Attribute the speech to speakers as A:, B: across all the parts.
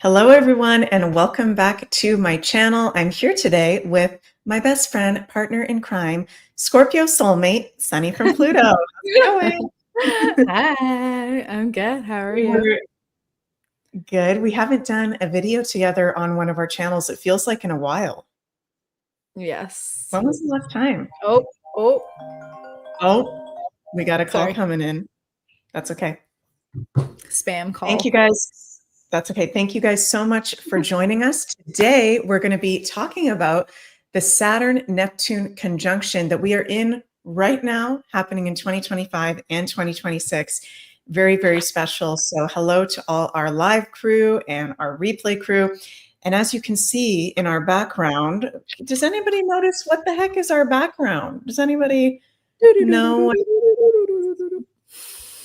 A: Hello, everyone, and welcome back to my channel. I'm here today with my best friend, partner in crime, Scorpio soulmate, Sunny from Pluto. How's it going?
B: Hi, I'm good. How are you?
A: We're good. We haven't done a video together on one of our channels. It feels like in a while.
B: Yes.
A: When was the last time?
B: Oh,
A: Oh, we got a call
B: sorry.
A: coming in. That's okay.
B: Spam call.
A: Thank you guys. That's okay. Thank you guys so much for joining us. Today, we're going to be talking about the Saturn-Neptune conjunction that we are in right now, happening in 2025 and 2026. Very, very special. So hello to all our live crew and our replay crew. And as you can see in our background, does anybody notice what the heck is our background? Does anybody know?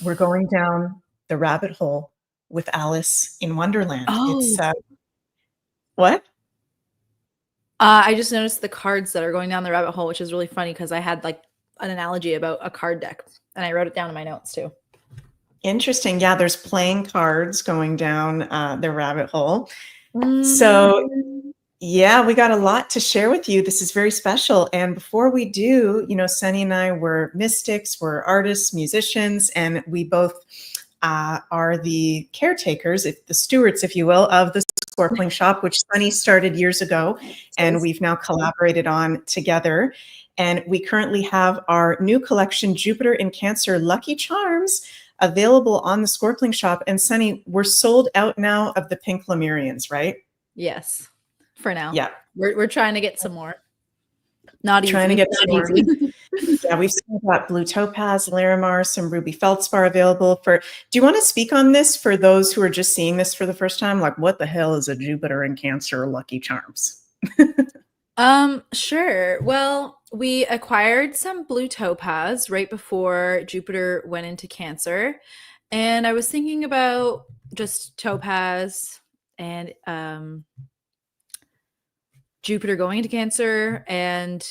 A: We're going down the rabbit hole with Alice in Wonderland.
B: Oh.
A: It's what?
B: I just noticed the cards that are going down the rabbit hole, which is really funny because I had like an analogy about a card deck and I wrote it down in my notes too.
A: Interesting. Yeah, there's playing cards going down the rabbit hole. So yeah, we got a lot to share with you. This is very special. And before we do, you know, Sunny and I were mystics, we're artists, musicians, and we both are the caretakers, the stewards, if you will, of the Scorpling shop, which Sunny started years ago, and we've now collaborated on together. And we currently have our new collection, Jupiter in Cancer Lucky Charms, available on the Scorpling shop. And Sunny, we're sold out now of the pink Lemurians, right?
B: Yes, for now.
A: Yeah.
B: We're trying to get some more. Not easy.
A: Trying to get some more. Yeah, we've still got blue topaz, Larimar, some ruby feldspar available for. Do you want to speak on this for those who are just seeing this for the first time? Like, what the hell is a Jupiter in Cancer Lucky Charms?
B: Sure. Well, we acquired some blue topaz right before Jupiter went into Cancer. And I was thinking about just topaz and Jupiter going into Cancer and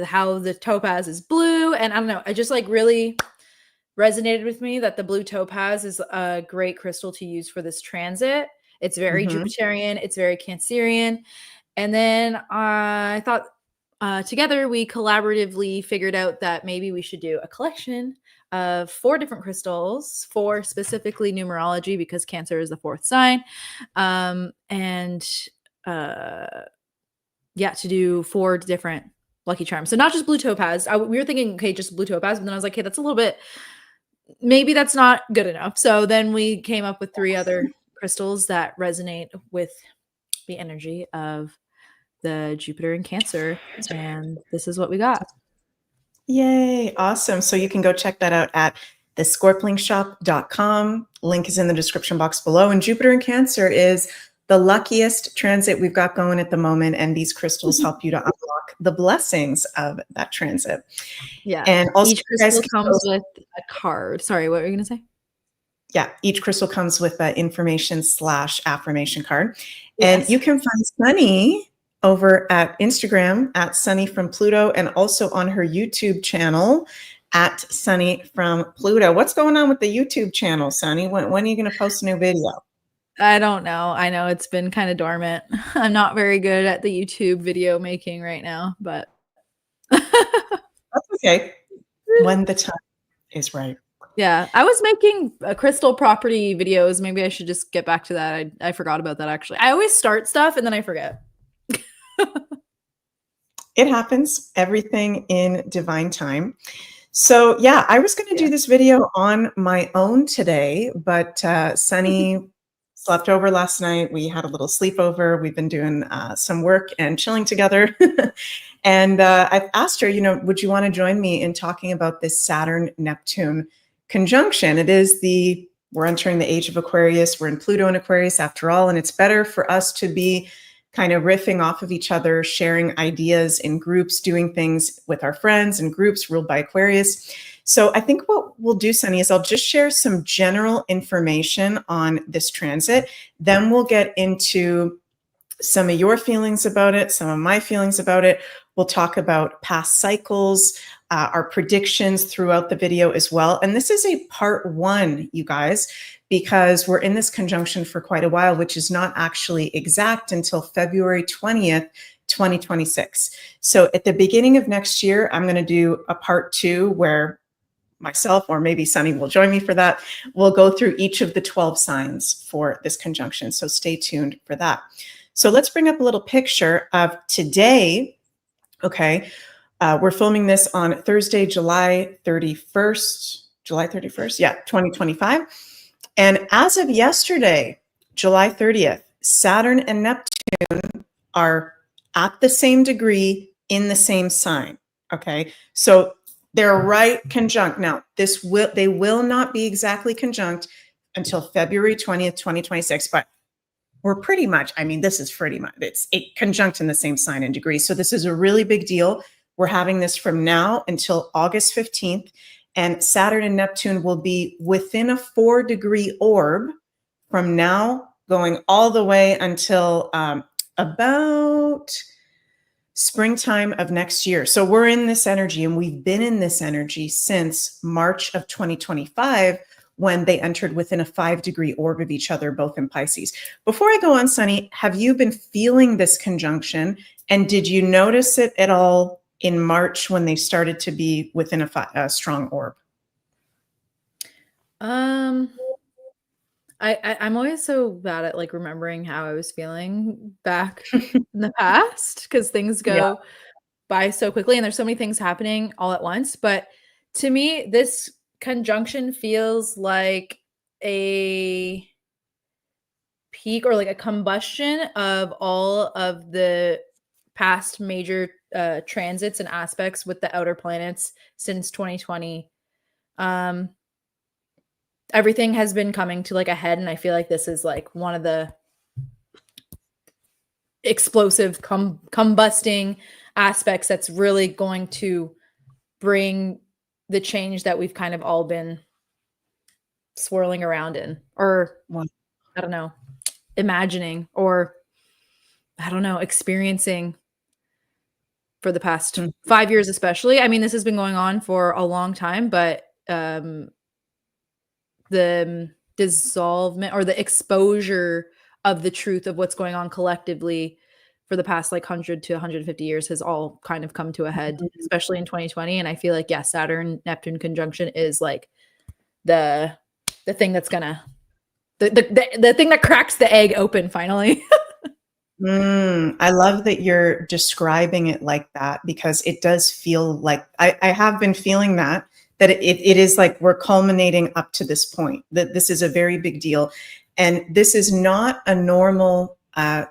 B: how the topaz is blue. And I don't know, I just like really resonated with me that the blue topaz is a great crystal to use for this transit. It's very Jupiterian, it's very Cancerian. And then I thought together we collaboratively figured out that maybe we should do a collection of 4 different crystals for specifically numerology because Cancer is the 4th sign. Yeah, to do 4 different lucky charms. So not just blue topaz. We were thinking, okay, just blue topaz. But then I was like, hey, that's a little bit, maybe that's not good enough. So then we came up with 3 other crystals that resonate with the energy of the Jupiter in Cancer. And this is what we got.
A: Yay. Awesome. So you can go check that out at thescorplingshop.com. Link is in the description box below. And Jupiter in Cancer is the luckiest transit we've got going at the moment. And these crystals help you to unlock the blessings of that transit.
B: Yeah.
A: And also
B: each crystal comes with a card. Sorry, what were you going to say?
A: Yeah, each crystal comes with an information/affirmation card. Yes. And you can find Sunny over at Instagram at Sunny from Pluto and also on her YouTube channel at Sunny from Pluto. What's going on with the YouTube channel, Sunny? When are you going to post a new video?
B: I don't know. I know it's been kind of dormant. I'm not very good at the YouTube video making right now, but
A: that's okay. When the time is right.
B: Yeah, I was making crystal property videos. Maybe I should just get back to that. I forgot about that, actually. I always start stuff and then I forget.
A: It happens. Everything in divine time. So yeah, I was going to do this video on my own today, but Sunny slept over last night. We had a little sleepover. We've been doing some work and chilling together. And I've asked her, you know, would you want to join me in talking about this Saturn-Neptune conjunction? We're entering the age of Aquarius. We're in Pluto and Aquarius after all, and it's better for us to be kind of riffing off of each other, sharing ideas in groups, doing things with our friends and groups ruled by Aquarius. So I think what we'll do, Sunny, is I'll just share some general information on this transit. Then we'll get into some of your feelings about it, some of my feelings about it. We'll talk about past cycles. our predictions throughout the video as well. And this is a part 1, you guys, because we're in this conjunction for quite a while, which is not actually exact until February 20th, 2026. So at the beginning of next year, I'm going to do a part 2 where myself, or maybe Sunny will join me for that. We'll go through each of the 12 signs for this conjunction. So stay tuned for that. So let's bring up a little picture of today. Okay. We're filming this on Thursday, July 31st. July 31st? Yeah, 2025. And as of yesterday, July 30th, Saturn and Neptune are at the same degree in the same sign. Okay. So they're right conjunct. Now, they will not be exactly conjunct until February 20th, 2026, but we're pretty much, I mean, this is pretty much, it's conjunct in the same sign and degree. So this is a really big deal. We're having this from now until August 15th, and Saturn and Neptune will be within a 4-degree orb from now going all the way until about springtime of next year. So we're in this energy, and we've been in this energy since March of 2025, when they entered within a 5-degree orb of each other, both in Pisces. Before I go on, Sunny, have you been feeling this conjunction? And did you notice it at all in March when they started to be within a strong orb?
B: I'm always so bad at like remembering how I was feeling back in the past, because things go by so quickly and there's so many things happening all at once. But to me, this conjunction feels like a peak, or like a combustion of all of the past major transits and aspects with the outer planets since 2020. Everything has been coming to like a head, and I feel like this is like one of the explosive combusting aspects that's really going to bring the change that we've kind of all been swirling around in, or I don't know, imagining, or I don't know, experiencing for the past 5 years, especially. I mean, this has been going on for a long time, but the dissolvement, or the exposure of the truth of what's going on collectively for the past like 100 to 150 years has all kind of come to a head, especially in 2020. And I feel like, yeah, Saturn Neptune conjunction is like the thing that's gonna the thing that cracks the egg open finally.
A: I love that you're describing it like that, because it does feel like I have been feeling that it is like we're culminating up to this point, that this is a very big deal. And this is not a normal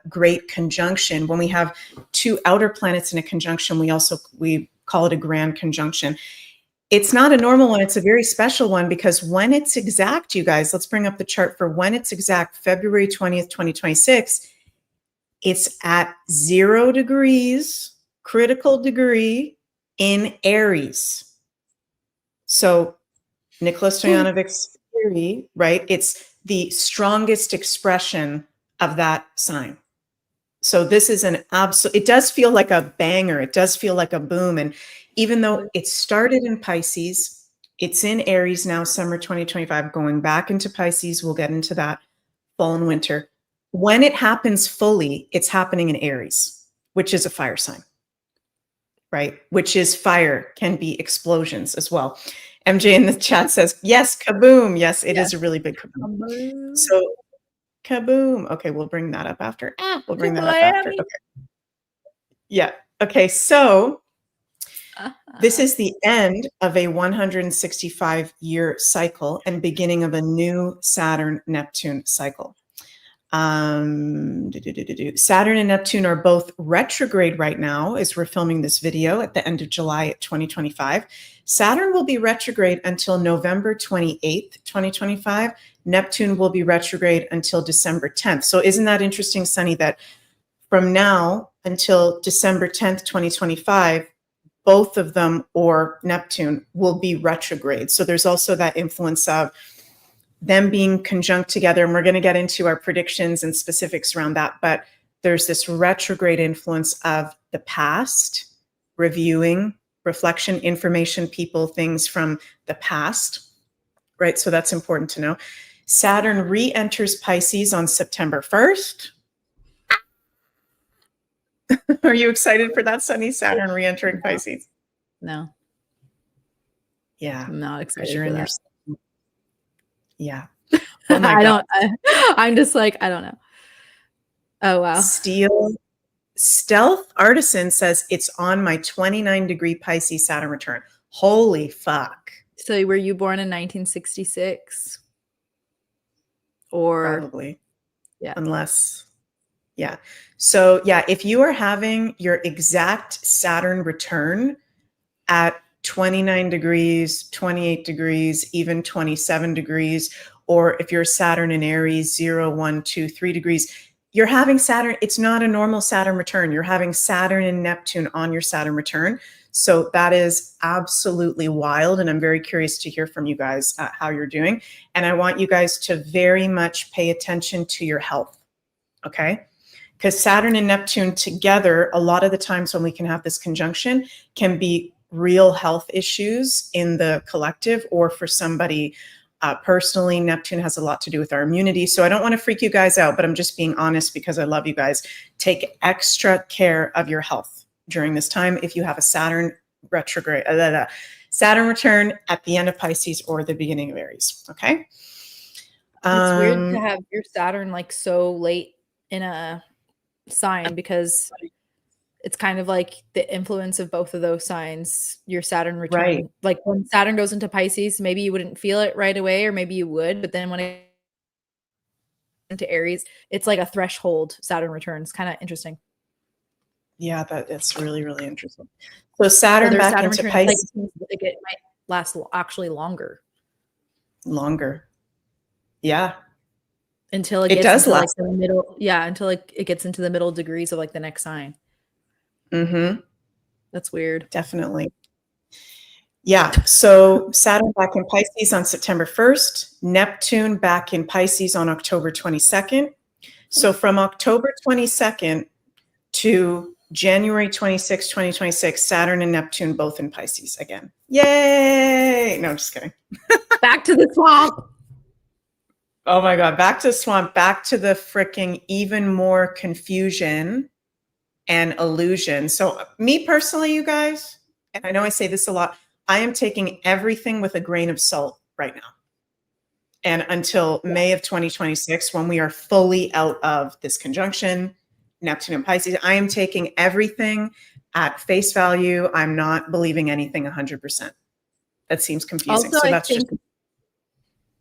A: great conjunction. When we have 2 outer planets in a conjunction, we call it a grand conjunction. It's not a normal one. It's a very special one, because when it's exact, you guys, let's bring up the chart for when it's exact, February 20th, 2026, it's at 0 degrees, critical degree, in Aries. So Nicholas Stoyanovic's theory, right? It's the strongest expression of that sign. So this is an absolute, it does feel like a banger. It does feel like a boom. And even though it started in Pisces, it's in Aries now, summer 2025, going back into Pisces. We'll get into that fall and winter. When it happens fully, it's happening in Aries, which is a fire sign, right? Which is fire, can be explosions as well. MJ in the chat says, yes, kaboom. Yes, it is a really big kaboom. So kaboom. Okay, we'll bring that up after. We'll bring that up after. Okay. Yeah. Okay, so this is the end of a 165-year cycle and beginning of a new Saturn-Neptune cycle. Saturn and Neptune are both retrograde right now as we're filming this video at the end of July 2025. Saturn will be retrograde until November 28th, 2025. Neptune will be retrograde until December 10th. So isn't that interesting, Sunny, that from now until December 10th, 2025, both of them, or Neptune, will be retrograde. So there's also that influence of them being conjunct together. And we're going to get into our predictions and specifics around that. But there's this retrograde influence of the past, reviewing, reflection, information, people, things from the past, right? So that's important to know. Saturn re-enters Pisces on September 1st. Are you excited for that, Sunny? Saturn re-entering Pisces?
B: No.
A: Yeah.
B: I'm not
A: Because
B: excited
A: you're
B: for
A: in
B: that.
A: your... Yeah. Oh my
B: I
A: God.
B: I'm just like, I don't know. Oh, wow.
A: Stealth Artisan says it's on my 29-degree Pisces Saturn return. Holy fuck.
B: So were you born in 1966? Or
A: Probably.
B: yeah.
A: Unless, yeah. So yeah, if you are having your exact Saturn return at 29 degrees, 28 degrees, even 27 degrees, or if you're Saturn in Aries, 0, 1, 2, 3 degrees, you're having Saturn. It's not a normal Saturn return. You're having Saturn and Neptune on your Saturn return. So that is absolutely wild. And I'm very curious to hear from you guys how you're doing. And I want you guys to very much pay attention to your health. Okay. Because Saturn and Neptune together, a lot of the times when we can have this conjunction, can be real health issues in the collective, or for somebody personally. Neptune has a lot to do with our immunity. So I don't want to freak you guys out, but I'm just being honest because I love you guys. Take extra care of your health during this time if you have a Saturn retrograde, Saturn return at the end of Pisces or the beginning of Aries. Okay.
B: It's weird to have your Saturn like so late in a sign, because it's kind of like the influence of both of those signs. Your Saturn return,
A: right.
B: like when Saturn goes into Pisces, maybe you wouldn't feel it right away, or maybe you would, but then when it into Aries, it's like a threshold Saturn return. It's kind of interesting.
A: Yeah, it's really, really interesting. So Saturn
B: their
A: back
B: Saturn
A: into
B: return,
A: Pisces.
B: like it might last actually longer.
A: Longer. Yeah.
B: Until it
A: It
B: gets
A: does
B: into like
A: last.
B: the middle. Yeah, until like it gets into the middle degrees of like the next sign.
A: Mm-hmm.
B: That's weird.
A: Definitely. Yeah. So Saturn back in Pisces on September 1st, Neptune back in Pisces on October 22nd. So from October 22nd to January 26, 2026, Saturn and Neptune both in Pisces again. Yay! No, I'm just kidding.
B: Back to the swamp.
A: Oh my God. Back to the swamp, back to the freaking even more confusion and illusion. So me personally, you guys, and I know I say this a lot, I am taking everything with a grain of salt right now. And until May of 2026, when we are fully out of this conjunction, Neptune and Pisces, I am taking everything at face value. I'm not believing anything 100%. That seems confusing.
B: Also,
A: So
B: I
A: that's
B: think,
A: just...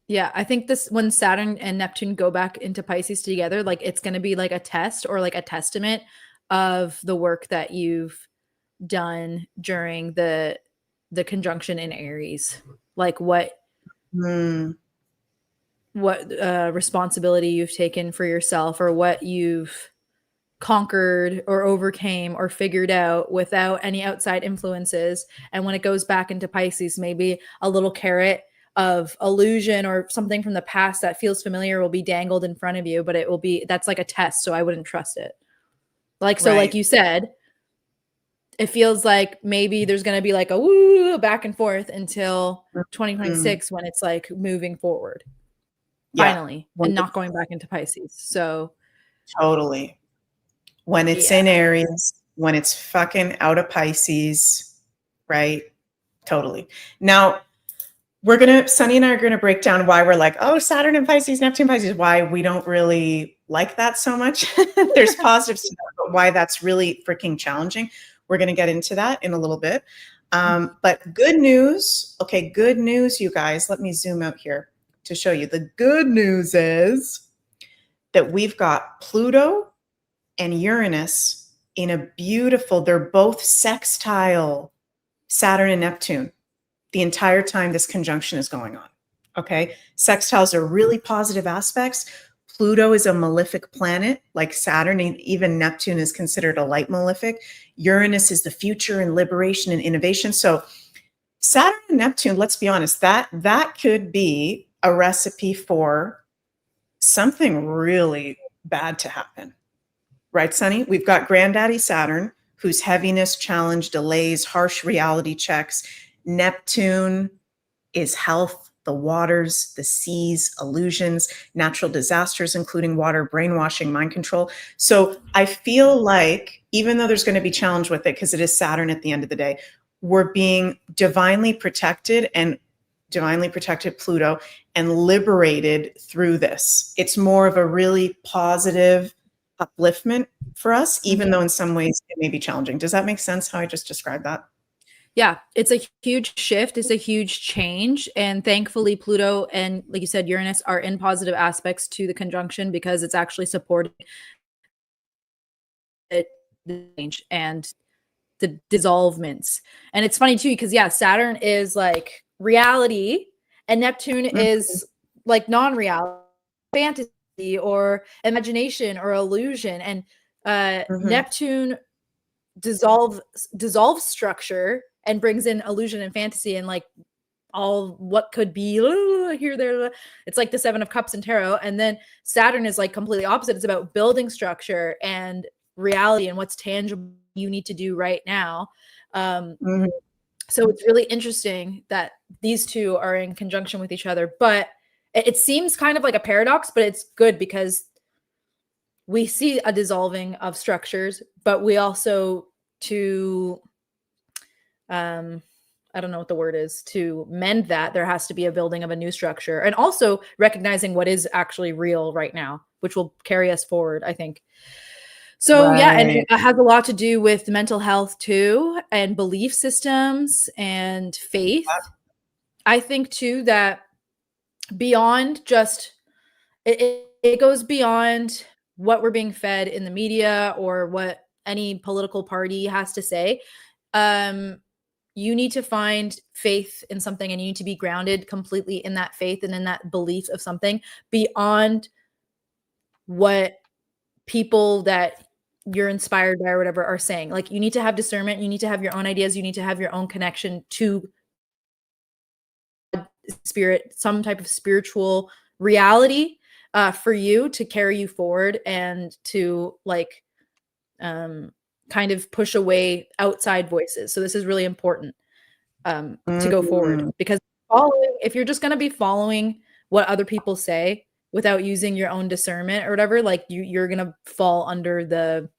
B: yeah, I think this, when Saturn and Neptune go back into Pisces together, like it's going to be like a test or like a testament of the work that you've done during the conjunction in Aries. Like what responsibility you've taken for yourself, or what you've conquered or overcame or figured out without any outside influences. And when it goes back into Pisces, maybe a little carrot of illusion or something from the past that feels familiar will be dangled in front of you, but it will be, that's like a test, so I wouldn't trust it. Like, so like you said, it feels like maybe there's going to be like a woo back and forth until 2026 when it's like moving forward finally and not going back into Pisces. So
A: totally. When it's in Aries, when it's fucking out of Pisces, right? Totally. Now, Sunny and I are going to break down why we're like, oh, Saturn and Pisces, Neptune, Pisces, why we don't really like that so much. There's positives to that, but why that's really freaking challenging. We're going to get into that in a little bit. But good news. Okay, good news, you guys. Let me zoom out here to show you. The good news is that we've got Pluto and Uranus in a beautiful, they're both sextile Saturn and Neptune the entire time this conjunction is going on. Okay. Sextiles are really positive aspects. Pluto is a malefic planet like Saturn, and even Neptune is considered a light malefic. Uranus is the future and liberation and innovation. So Saturn and Neptune, let's be honest, that could be a recipe for something really bad to happen. Right, Sunny? We've got Granddaddy Saturn, whose heaviness, challenge, delays, harsh reality checks. Neptune is health, the waters, the seas, illusions, natural disasters, including water, brainwashing, mind control. So I feel like, even though there's going to be challenge with it, because it is Saturn at the end of the day, we're being divinely protected, and divinely protected Pluto, and liberated through this. It's more of a really positive upliftment for us, even though in some ways it may be challenging. Does that make sense how I just described that?
B: Yeah, it's a huge shift. It's a huge change. And thankfully, Pluto and, like you said, Uranus are in positive aspects to the conjunction because it's actually supporting the change and the dissolvements. And it's funny too, because yeah, Saturn is like reality and Neptune is like non-reality, fantasy or imagination or illusion. And Neptune dissolves structure and brings in illusion and fantasy and like all what could be here, there. It's like the Seven of Cups and tarot. And then Saturn is like completely opposite. It's about building structure and reality and what's tangible you need to do right now. So it's really interesting that these two are in conjunction with each other, but it seems kind of like a paradox, but it's good because we see a dissolving of structures, but we also I don't know what the word is, to mend that, there has to be a building of a new structure, and also recognizing what is actually real right now, which will carry us forward, I think. So yeah, and it has a lot to do with mental health too, and belief systems and faith. I think too that beyond just it goes beyond what we're being fed in the media or what any political party has to say. You need to find faith in something, and you need to be grounded completely in that faith and in that belief of something beyond what people that you're inspired by or whatever are saying. Like, you need to have discernment, you need to have your own ideas, you need to have your own connection to spirit, some type of spiritual reality for you to carry you forward and to like kind of push away outside voices. So this is really important to go forward, because if you're just going to be following what other people say without using your own discernment or whatever, like you're going to fall under the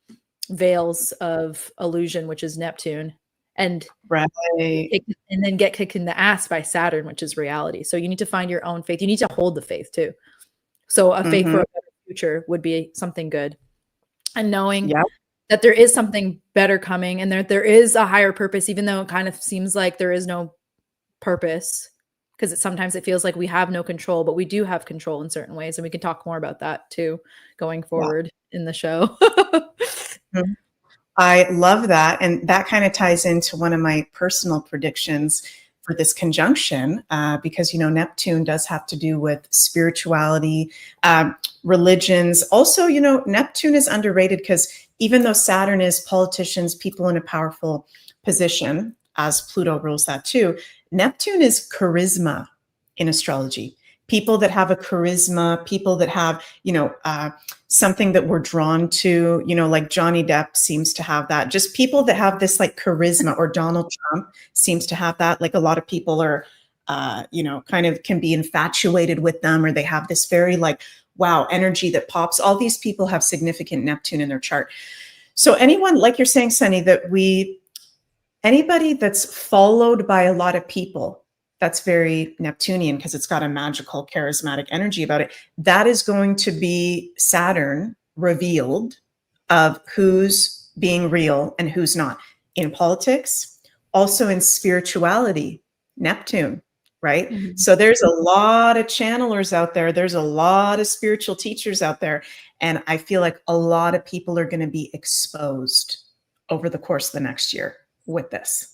B: veils of illusion, which is Neptune, and then get kicked in the ass by Saturn, which is reality. So you need to find your own faith. You need to hold the faith too. So a faith for a better future would be something good, and knowing that there is something better coming, and there is a higher purpose, even though it kind of seems like there is no purpose, because sometimes it feels like we have no control, but we do have control in certain ways, and we can talk more about that too going forward in the show.
A: I love that, and that kind of ties into one of my personal predictions for this conjunction, because Neptune does have to do with spirituality, religions. Also, Neptune is underrated because even though Saturn is politicians, people in a powerful position, as Pluto rules that too, Neptune is charisma in astrology. People that have a charisma, people that have, something that we're drawn to, like Johnny Depp seems to have that. Just people that have this like charisma, or Donald Trump seems to have that. Like a lot of people are, kind of can be infatuated with them, or they have this very like, wow, energy that pops. All these people have significant Neptune in their chart. So anyone, like you're saying, Sunny, anybody that's followed by a lot of people, that's very Neptunian because it's got a magical, charismatic energy about it. That is going to be Saturn revealed of who's being real and who's not in politics, also in spirituality, Neptune, right? So there's a lot of channelers out there. There's a lot of spiritual teachers out there. And I feel like a lot of people are going to be exposed over the course of the next year with this.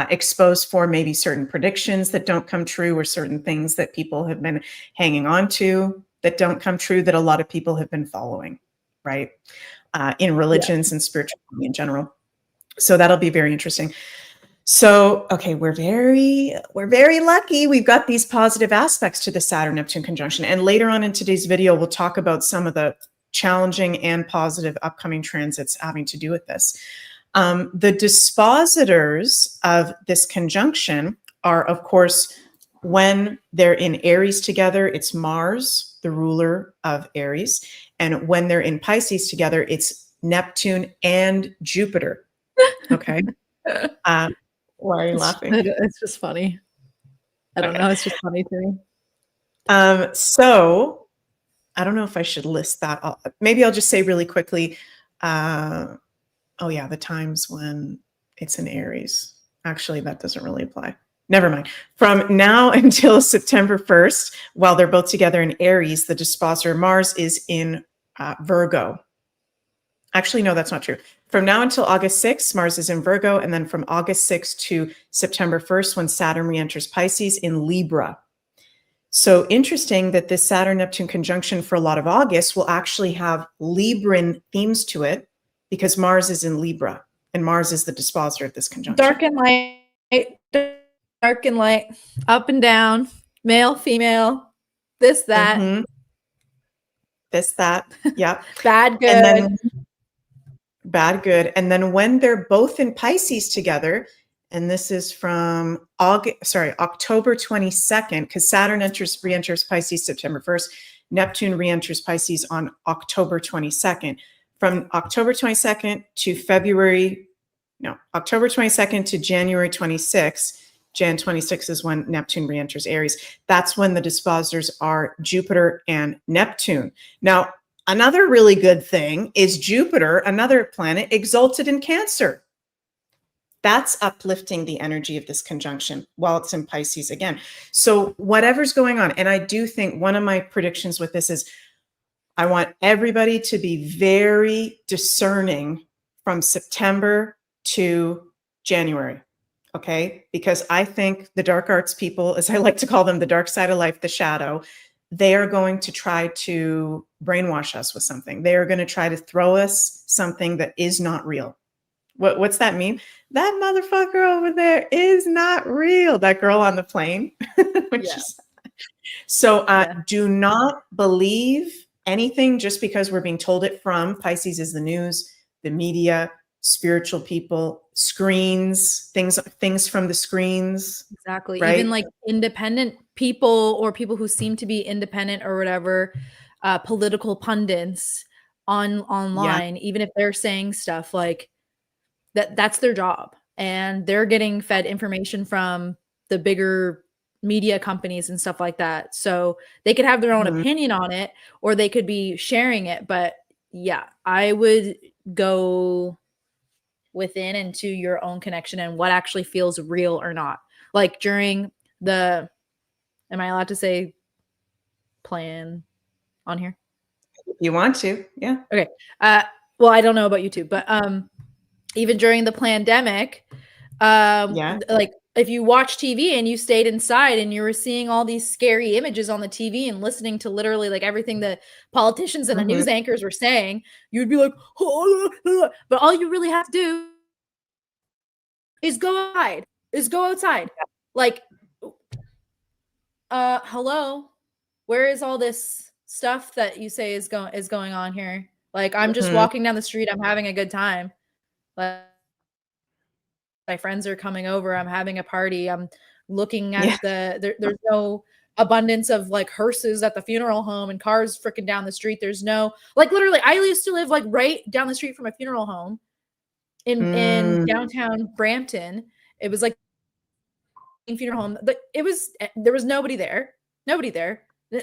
A: Exposed for maybe certain predictions that don't come true, or certain things that people have been hanging on to that don't come true, that a lot of people have been following, right? In religions and spirituality in general. So that'll be very interesting. So, okay, we're very lucky. We've got these positive aspects to the Saturn-Neptune conjunction. And later on in today's video, we'll talk about some of the challenging and positive upcoming transits having to do with this. The dispositors of this conjunction are, of course, when they're in Aries together, it's Mars, the ruler of Aries. And when they're in Pisces together, it's Neptune and Jupiter. Okay. Why are you laughing?
B: It's just funny. I don't know. It's just funny to me.
A: So I don't know if I should list that. Maybe I'll just say really quickly. Oh yeah, the times when it's in Aries. Actually, that doesn't really apply. Never mind. From now until September 1st, while they're both together in Aries, the dispositor Mars is in Virgo. Actually, no, that's not true. From now until August 6th, Mars is in Virgo. And then from August 6th to September 1st, when Saturn re-enters Pisces, in Libra. So interesting that this Saturn-Neptune conjunction for a lot of August will actually have Libran themes to it, because Mars is in Libra, and Mars is the dispositor of this conjunction.
B: Dark and light, up and down, male, female, this, that.
A: Mm-hmm. This, that, yeah.
B: Bad, good.
A: And then, bad, good. And then when they're both in Pisces together, and this is from October 22nd, because Saturn re-enters Pisces September 1st, Neptune re-enters Pisces on October 22nd. From October 22nd to October 22nd to January 26th, Jan 26 is when Neptune re-enters Aries. That's when the dispositors are Jupiter and Neptune. Now, another really good thing is Jupiter, another planet, exalted in Cancer. That's uplifting the energy of this conjunction while it's in Pisces again. So whatever's going on, and I do think one of my predictions with this is I want everybody to be very discerning from September to January, okay? Because I think the dark arts people, as I like to call them, the dark side of life, the shadow, they are going to try to brainwash us with something. They are going to try to throw us something that is not real. What's that mean? That motherfucker over there is not real. That girl on the plane. Do not believe anything just because we're being told it from Pisces is the news, the media, spiritual people, screens, things from the screens.
B: Exactly.
A: Right?
B: Even like independent people or people who seem to be independent or whatever, political pundits online, even if they're saying stuff like that's their job, and they're getting fed information from the bigger media companies and stuff like that. So they could have their own opinion on it, or they could be sharing it. But yeah, I would go within into your own connection and what actually feels real or not. Like during am I allowed to say plan on here?
A: You want to, yeah.
B: Okay. Well, I don't know about YouTube, but even during the pandemic, like if you watch TV and you stayed inside and you were seeing all these scary images on the TV and listening to literally like everything the politicians and the news anchors were saying, you'd be like, oh, but all you really have to do is go outside. Like, hello, where is all this stuff that you say is going on here? Like, I'm just walking down the street, I'm having a good time. Like, my friends are coming over, I'm having a party, I'm looking at there's no abundance of like hearses at the funeral home and cars freaking down the street. There's no, like, literally, I used to live like right down the street from a funeral home in downtown Brampton. It was like a funeral home, but there was nobody there,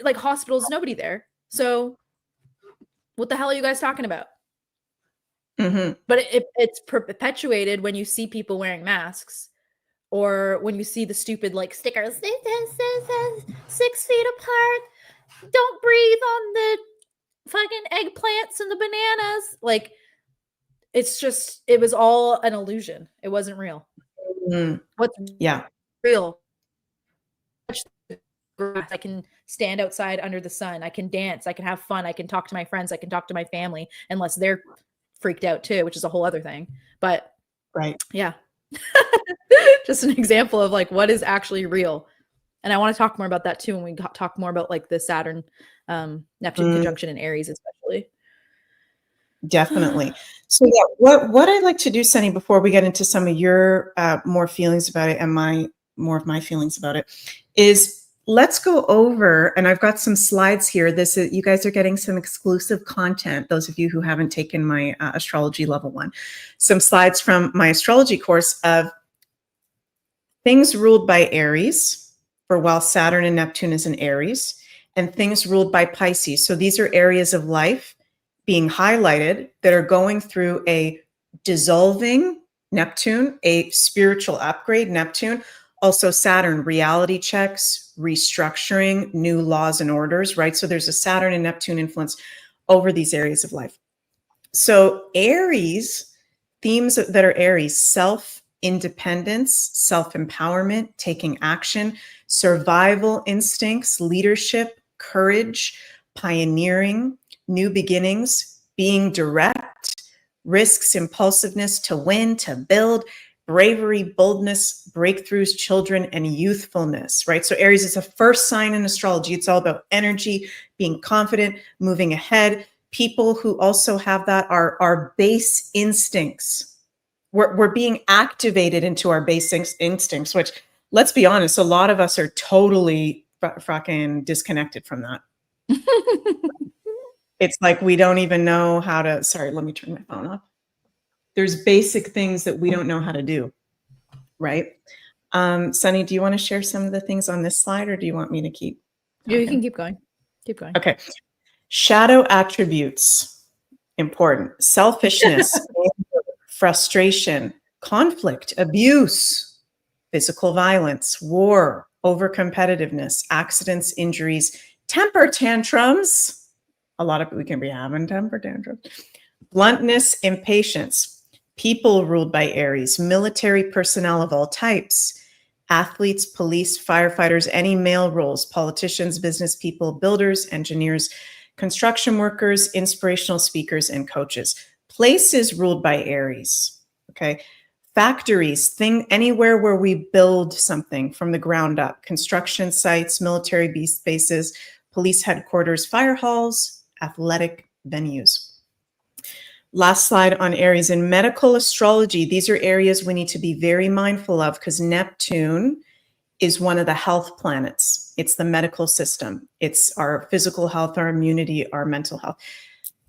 B: like hospitals, nobody there. So what the hell are you guys talking about? But it's perpetuated when you see people wearing masks, or when you see the stupid like stickers 6 feet apart, don't breathe on the fucking eggplants and the bananas. Like, it was all an illusion. It wasn't real. What's real? I can stand outside under the sun, I can dance, I can have fun, I can talk to my friends, I can talk to my family, unless they're freaked out too, which is a whole other thing. But yeah. Just an example of like what is actually real. And I want to talk more about that too when we talk more about like the Saturn Neptune conjunction in Aries especially.
A: Definitely. So yeah, what I'd like to do, Sunny, before we get into some of your more feelings about it and more of my feelings about it, is let's go over, and I've got some slides here. This is, you guys are getting some exclusive content. Those of you who haven't taken my astrology level 1, some slides from my astrology course of things ruled by Aries for while Saturn and Neptune is in Aries, and things ruled by Pisces. So these are areas of life being highlighted that are going through a dissolving Neptune, a spiritual upgrade Neptune, also Saturn, reality checks, restructuring, new laws and orders, right? So there's a Saturn and Neptune influence over these areas of life. So Aries, themes that are Aries, self-independence, self-empowerment, taking action, survival instincts, leadership, courage, pioneering, new beginnings, being direct, risks, impulsiveness, to win, to build, bravery, boldness, breakthroughs, children, and youthfulness, right? So Aries is a first sign in astrology. It's all about energy, being confident, moving ahead. People who also have that are base instincts. We're being activated into our base instincts, which, let's be honest, a lot of us are totally fucking disconnected from that. It's like we don't even know how to, sorry, let me turn my phone off. There's basic things that we don't know how to do, right? Sunny, do you want to share some of the things on this slide, or do you want me to keep talking?
B: You can keep going. Keep going.
A: Okay. Shadow attributes, important. Selfishness, frustration, conflict, abuse, physical violence, war, overcompetitiveness, accidents, injuries, temper tantrums. A lot of we can be having temper tantrums. Bluntness, impatience, people ruled by Aries, military personnel of all types, athletes, police, firefighters, any male roles, politicians, business people, builders, engineers, construction workers, inspirational speakers, and coaches. Places ruled by Aries, okay? Factories, anywhere where we build something from the ground up, construction sites, military bases, police headquarters, fire halls, athletic venues. Last slide on Aries. In medical astrology, these are areas we need to be very mindful of because Neptune is one of the health planets. It's the medical system. It's our physical health, our immunity, our mental health.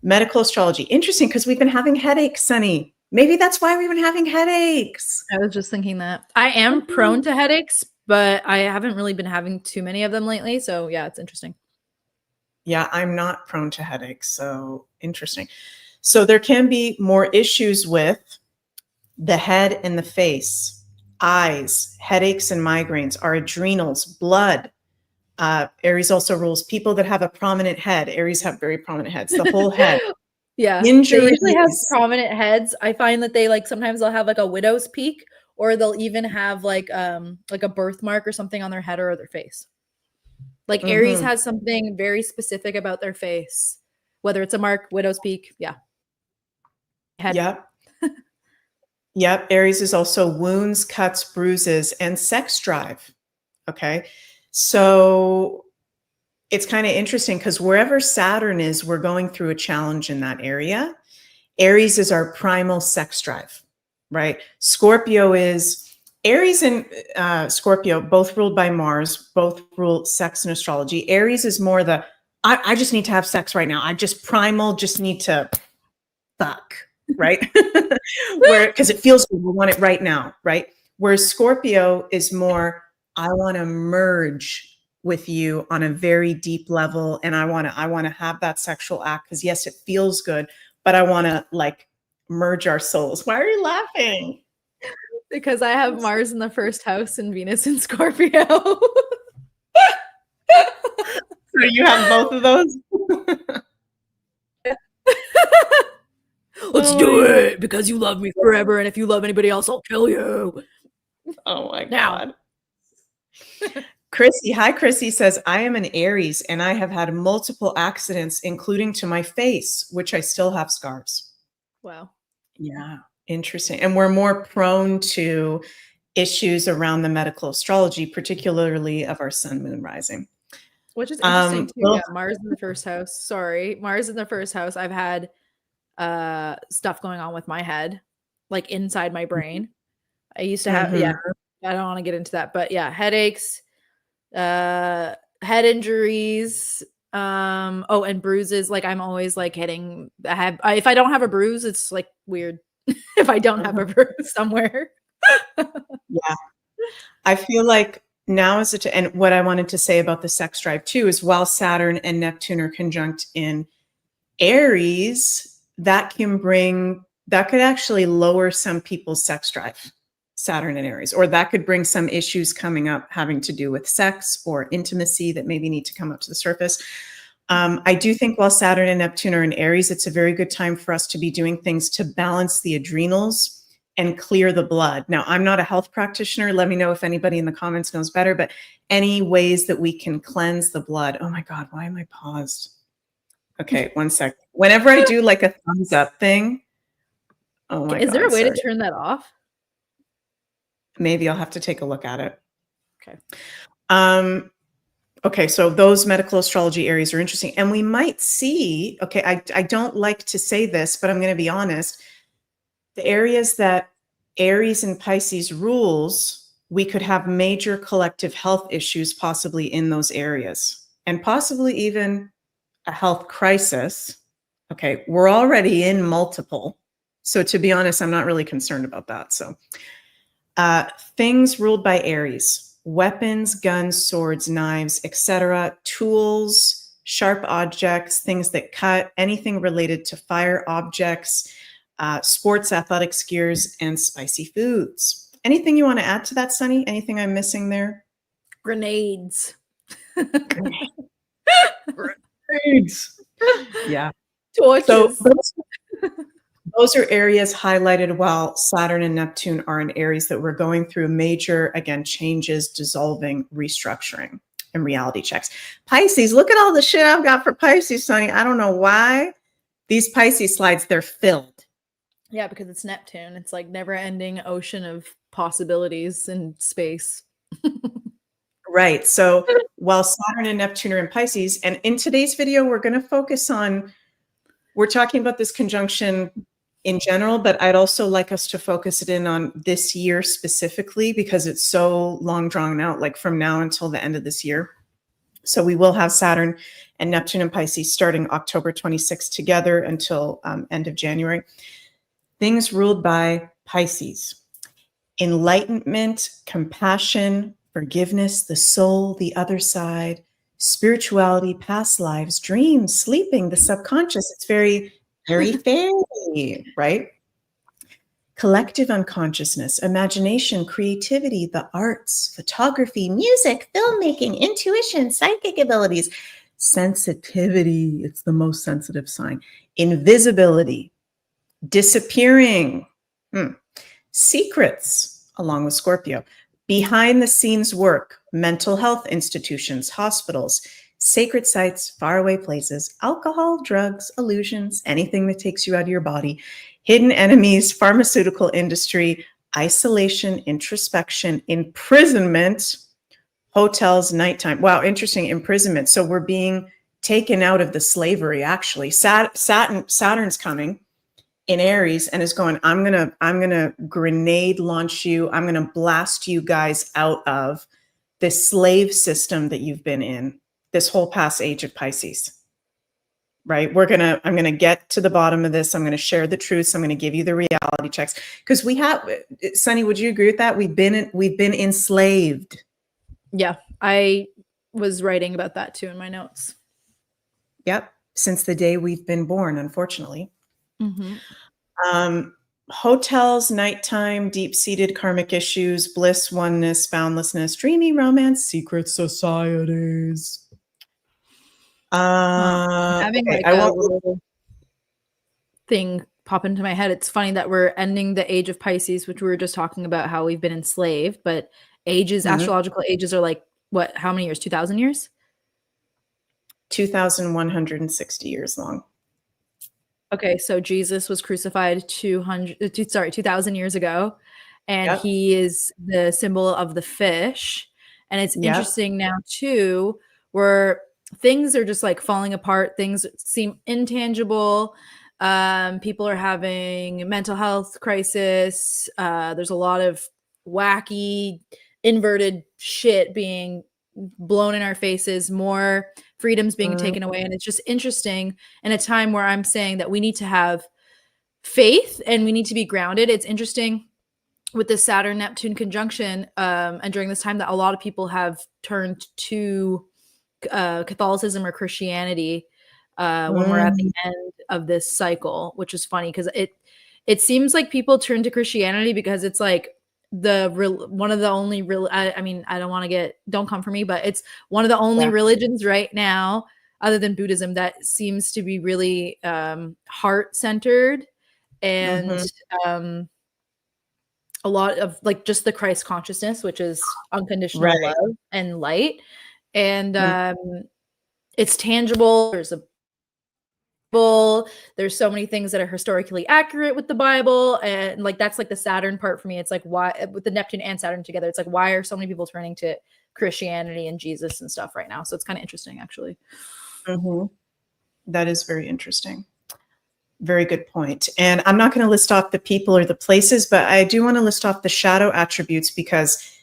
A: Medical astrology. Interesting, because we've been having headaches, Sunny. Maybe that's why we've been having headaches.
B: I was just thinking that. I am prone to headaches, but I haven't really been having too many of them lately. So yeah, it's interesting.
A: Yeah, I'm not prone to headaches. So interesting. So there can be more issues with the head and the face, eyes, headaches and migraines, our adrenals, blood. Aries also rules people that have a prominent head. Aries have very prominent heads, the whole head.
B: Yeah.
A: Injuries.
B: They usually have prominent heads. I find that they sometimes they'll have a widow's peak, or they'll even have like a birthmark or something on their head or their face. Aries has something very specific about their face, whether it's a mark, widow's peak. Yeah. Head.
A: Yep. Yep. Aries is also wounds, cuts, bruises, and sex drive. Okay. So it's kind of interesting because wherever Saturn is, we're going through a challenge in that area. Aries is our primal sex drive, right? Scorpio is, Aries and Scorpio, both ruled by Mars, both rule sex and astrology. Aries is more the, I just need to have sex right now. I just primal, just need to fuck, right? Because it feels good, we want it right now, right? Whereas Scorpio is more, I want to merge with you on a very deep level, and I want to have that sexual act because yes, it feels good, but I want to merge our souls. Why are you laughing?
B: Because I have Mars in the first house and Venus in Scorpio.
A: So you have both of those?
B: Let's do it because you love me forever, and if you love anybody else, I'll kill you.
A: Oh my God. Chrissy, hi, Chrissy says, I am an Aries and I have had multiple accidents, including to my face, which I still have scars.
B: Wow.
A: Yeah, interesting. And we're more prone to issues around the medical astrology, particularly of our sun, moon, rising.
B: Which is interesting too. Yeah, Mars in the first house. Sorry, Mars in the first house. I've had stuff going on with my head, like inside my brain. I used to have,
A: Mhm.
B: yeah, I don't want to get into that, but yeah, headaches, head injuries, oh, and bruises. Like I'm always like if I don't have a bruise, it's like weird if I don't have a bruise somewhere.
A: Yeah. I feel like now is and what I wanted to say about the sex drive too is while Saturn and Neptune are conjunct in Aries, that could actually lower some people's sex drive, Saturn and Aries, or that could bring some issues coming up having to do with sex or intimacy that maybe need to come up to the surface. I do think while Saturn and Neptune are in Aries, it's a very good time for us to be doing things to balance the adrenals and clear the blood. Now, I'm not a health practitioner. Let me know if anybody in the comments knows better, but any ways that we can cleanse the blood. Oh my God, why am I paused? Okay, one sec. Whenever I do like a thumbs up thing, oh my
B: Is there
A: God,
B: a way to
A: sorry.
B: turn that off?
A: Maybe I'll have to take a look at it.
B: Okay.
A: Okay, so those medical astrology areas are interesting. And we might see, okay, I don't like to say this, but I'm going to be honest. The areas that Aries and Pisces rules, we could have major collective health issues possibly in those areas, and possibly even a health crisis. Okay, we're already in multiple. So to be honest, I'm not really concerned about that. So things ruled by Aries: weapons, guns, swords, knives, etc., tools, sharp objects, things that cut, anything related to fire objects, sports, athletics, gears, and spicy foods. Anything you want to add to that, Sunny? Anything I'm missing there?
B: Grenades.
A: Grenades. Yeah. So
B: Torches.
A: those are areas highlighted while Saturn and Neptune are in Aries that we're going through major, again, changes, dissolving, restructuring, and reality checks. Pisces, look at all the shit I've got for Pisces, Sonny. I don't know why. These Pisces slides, they're filled.
B: Yeah, because it's Neptune. It's like never-ending ocean of possibilities in space.
A: Right. So while Saturn and Neptune are in Pisces, and in today's video, we're going to focus on, we're talking about this conjunction in general, but I'd also like us to focus it in on this year specifically because it's so long drawn out, like from now until the end of this year. So we will have Saturn and Neptune and Pisces starting October 26th together until end of January. Things ruled by Pisces: enlightenment, compassion, forgiveness, the soul, the other side, spirituality, past lives, dreams, sleeping, the subconscious. It's very, very fairy, right? Collective unconsciousness, imagination, creativity, the arts, photography, music, filmmaking, intuition, psychic abilities, sensitivity. It's the most sensitive sign. Invisibility, disappearing, secrets, along with Scorpio, behind the scenes work, mental health institutions, hospitals, sacred sites, faraway places, alcohol, drugs, illusions, anything that takes you out of your body, hidden enemies, pharmaceutical industry, isolation, introspection, imprisonment, hotels, nighttime. Wow, interesting, imprisonment. So we're being taken out of the slavery, actually. Saturn's coming in Aries and is going, I'm gonna grenade launch you. I'm gonna blast you guys out of this slave system that you've been in this whole past age of Pisces. Right? I'm gonna get to the bottom of this. I'm gonna share the truths. I'm gonna give you the reality checks. Because we have, Sunny, would you agree with that? We've been enslaved.
B: Yeah, I was writing about that too in my notes.
A: Yep. Since the day we've been born, unfortunately.
B: Mm-hmm.
A: Hotels, nighttime, deep-seated karmic issues, bliss, oneness, boundlessness, dreamy romance, secret societies.
B: Having
A: okay,
B: like a little thing pop into my head. It's funny that we're ending the age of Pisces, which we were just talking about how we've been enslaved, but ages, astrological ages are like what, how many years? 2000 years?
A: 2,160 years long.
B: Okay, so Jesus was crucified 2000 years ago, and
A: Yep.
B: he is the symbol of the fish. And it's
A: Yep.
B: interesting now too, where things are just like falling apart, things seem intangible. People are having mental health crisis. There's a lot of wacky, inverted shit being blown in our faces, more freedoms being taken away. And it's just interesting in a time where I'm saying that we need to have faith and we need to be grounded. It's interesting with the Saturn-Neptune conjunction, and during this time that a lot of people have turned to Catholicism or Christianity when we're at the end of this cycle, which is funny because it seems like people turn to Christianity because it's like one of the only real. I mean, I don't want to don't come for me, but it's one of the only religions right now, other than Buddhism, that seems to be really heart centered and a lot of like just the Christ consciousness, which is unconditional love and light. And it's tangible. There's so many things that are historically accurate with the Bible. And like, that's like the Saturn part for me. It's like, why with the Neptune and Saturn together, it's like, why are so many people turning to Christianity and Jesus and stuff right now? So it's kind of interesting, actually.
A: That is very interesting. Very good point. And I'm not going to list off the people or the places, but I do want to list off the shadow attributes because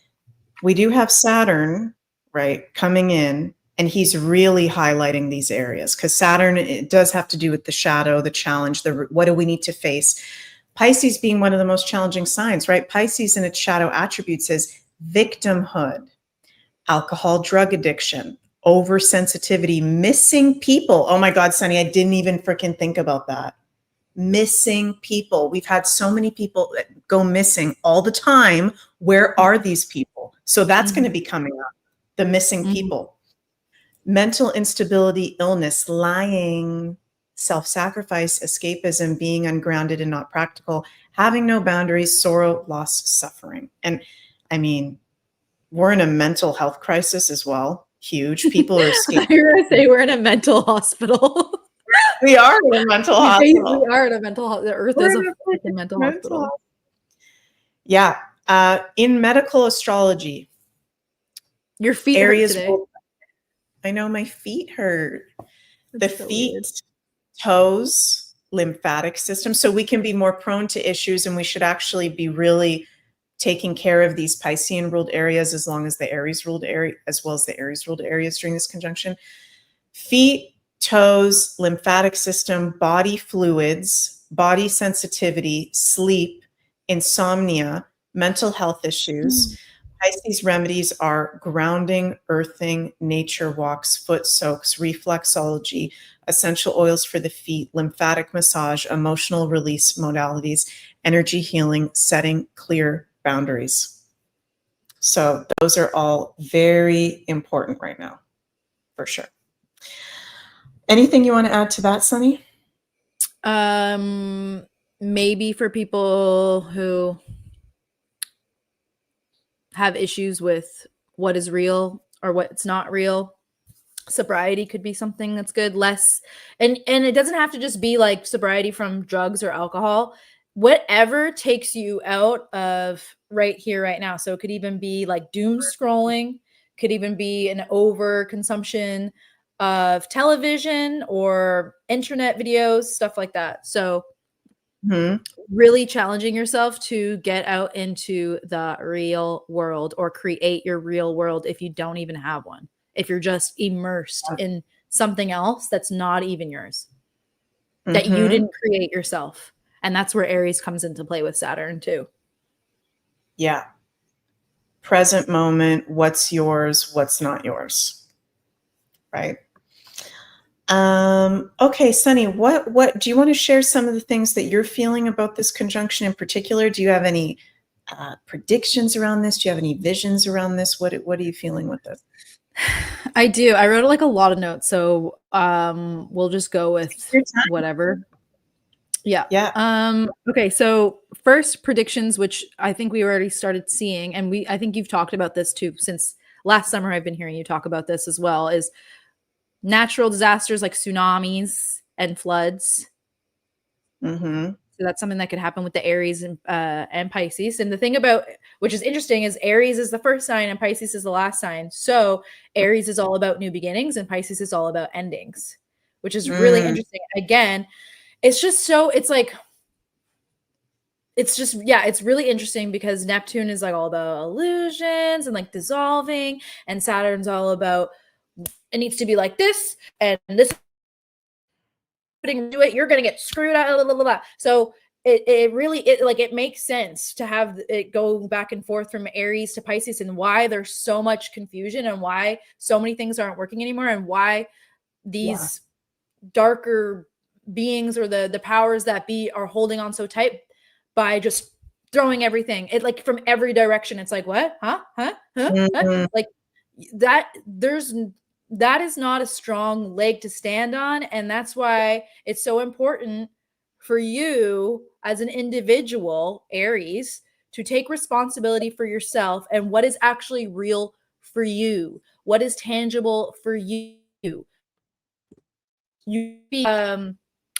A: we do have Saturn, right, coming in, and he's really highlighting these areas because Saturn, it does have to do with the shadow, the challenge, what do we need to face? Pisces being one of the most challenging signs, right? Pisces in its shadow attributes is victimhood, alcohol, drug addiction, oversensitivity, missing people. Oh my God, Sunny, I didn't even freaking think about that. Missing people. We've had so many people that go missing all the time. Where are these people? So that's going to be coming up. The missing people. Mental instability, illness, lying, self-sacrifice, escapism, being ungrounded and not practical, having no boundaries, sorrow, loss, suffering. And I mean, we're in a mental health crisis as well. Huge. People are escaping.
B: You're going to say we're in a mental hospital.
A: We are in a mental hospital.
B: We are in a mental hospital. The Earth is a mental hospital.
A: Yeah. In medical astrology,
B: your feet
A: Aries
B: hurt today.
A: I know my feet hurt. That's the feet, weird. Toes, lymphatic system. So we can be more prone to issues, and we should actually be really taking care of these Piscean ruled areas as long as the Aries ruled area, as well as the Aries ruled areas during this conjunction. Feet, toes, lymphatic system, body fluids, body sensitivity, sleep, insomnia, mental health issues. Pisces remedies are grounding, earthing, nature walks, foot soaks, reflexology, essential oils for the feet, lymphatic massage, emotional release modalities, energy healing, setting clear boundaries. So those are all very important right now, for sure. Anything you want to add to that, Sunny?
B: Maybe for people who have issues with what is real or what's not real, sobriety could be something that's good. And it doesn't have to just be like sobriety from drugs or alcohol. Whatever takes you out of right here, right now. So it could even be like doom scrolling, could even be an over consumption of television or internet videos, stuff like that. So really challenging yourself to get out into the real world or create your real world if you don't even have one. If you're just immersed in something else that's not even yours, that you didn't create yourself. And that's where Aries comes into play with Saturn too.
A: Yeah. Present moment, what's yours, what's not yours. Right. Okay, Sunny, what do you want to share some of the things that you're feeling about this conjunction in particular? Do you have any predictions around this? Do you have any visions around this? What are you feeling with this?
B: I do. I wrote like a lot of notes, so we'll just go with whatever. Yeah.
A: Yeah.
B: Okay, so first predictions, which I think we already started seeing, and I think you've talked about this too since last summer. I've been hearing you talk about this as well, is natural disasters like tsunamis and floods. So that's something that could happen with the Aries and Pisces. And the thing about, which is interesting, is Aries is the first sign and Pisces is the last sign. So Aries is all about new beginnings and Pisces is all about endings, which is really interesting. Again, it's just so, it's like, it's just, yeah, it's really interesting because Neptune is like all the illusions and like dissolving, and Saturn's all about it needs to be like this, and this do it, you're gonna get screwed out, blah, blah, blah, blah. So it really, it makes sense to have it go back and forth from Aries to Pisces, and why there's so much confusion, and why so many things aren't working anymore, and why these darker beings, or the powers that be, are holding on so tight by just throwing everything, it like from every direction. It's like, what? Like that, that is not a strong leg to stand on. And that's why it's so important for you as an individual, Aries, to take responsibility for yourself and what is actually real for you, what is tangible for you.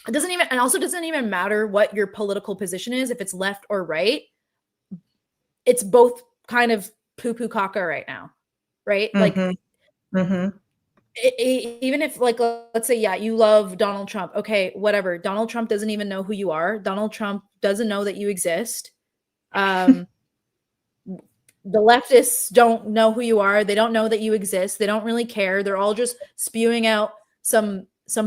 B: It doesn't even, and also doesn't even matter what your political position is, if it's left or right. It's both kind of poo-poo caca right now, right? Like, even if, like, let's say, yeah, you love Donald Trump. Okay, whatever. Donald Trump doesn't even know who you are. Donald Trump doesn't know that you exist. The leftists don't know who you are. They don't know that you exist. They don't really care. They're all just spewing out some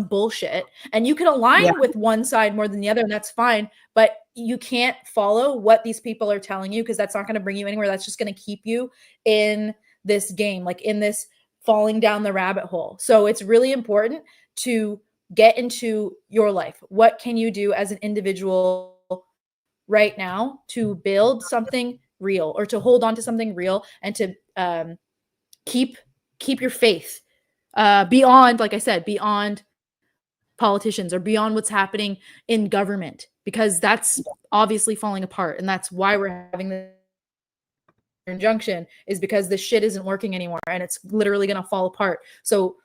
B: bullshit. And you can align with one side more than the other, and that's fine. But you can't follow what these people are telling you, because that's not going to bring you anywhere. That's just going to keep you in this game, like in this falling down the rabbit hole. So it's really important to get into your life. What can you do as an individual right now to build something real, or to hold on to something real, and to keep your faith beyond, like I said, beyond politicians, or beyond what's happening in government, because that's obviously falling apart. And that's why we're having the injunction, is because this shit isn't working anymore, and it's literally going to fall apart. So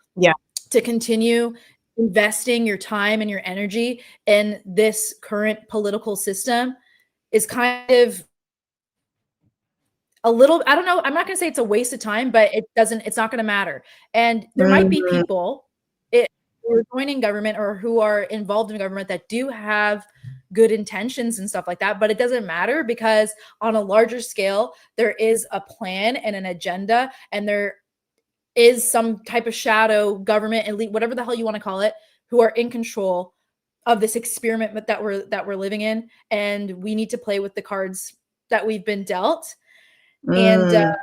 B: to continue investing your time and your energy in this current political system is kind of a little, I don't know, I'm not going to say it's a waste of time, but it's not going to matter. And there might be people who are joining government, or who are involved in government, that do have good intentions and stuff like that, but it doesn't matter, because on a larger scale, there is a plan and an agenda, and there is some type of shadow government, elite, whatever the hell you want to call it, who are in control of this experiment that we're living in, and we need to play with the cards that we've been dealt. And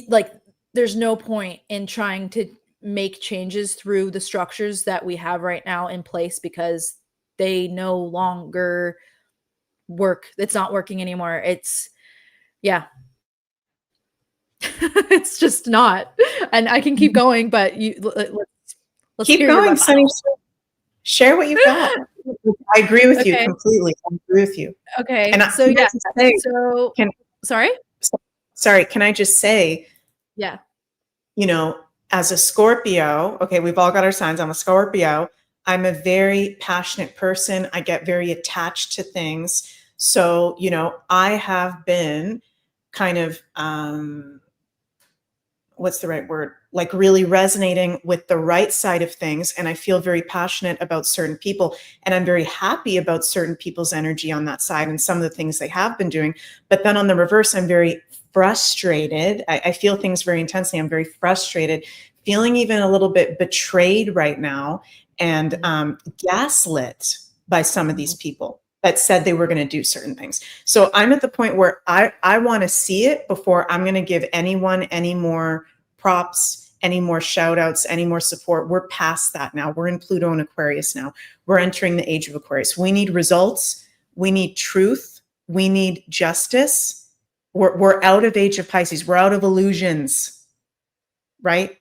B: like, there's no point in trying to make changes through the structures that we have right now in place, because they no longer work. It's not working anymore. It's it's just not. And I can keep going, but let's
A: keep going, Sunny. Share what you've got. I agree with you completely. I agree with you.
B: Okay.
A: And
B: so yeah.
A: Sorry, can I just say,
B: you
A: know, as a Scorpio, okay, we've all got our signs. I'm a Scorpio. I'm a very passionate person. I get very attached to things. So, you know, I have been kind of, what's the right word? Like really resonating with the right side of things. And I feel very passionate about certain people. And I'm very happy about certain people's energy on that side and some of the things they have been doing. But then on the reverse, I'm very frustrated. I feel things very intensely. I'm very frustrated, feeling even a little bit betrayed right now, and gaslit by some of these people that said they were going to do certain things. So I'm at the point where I want to see it before I'm going to give anyone any more props, any more shout outs, any more support. We're past that now. We're in Pluto and Aquarius now. We're entering the age of Aquarius. We need results. We need truth. We need justice. We're out of age of Pisces. We're out of illusions, right?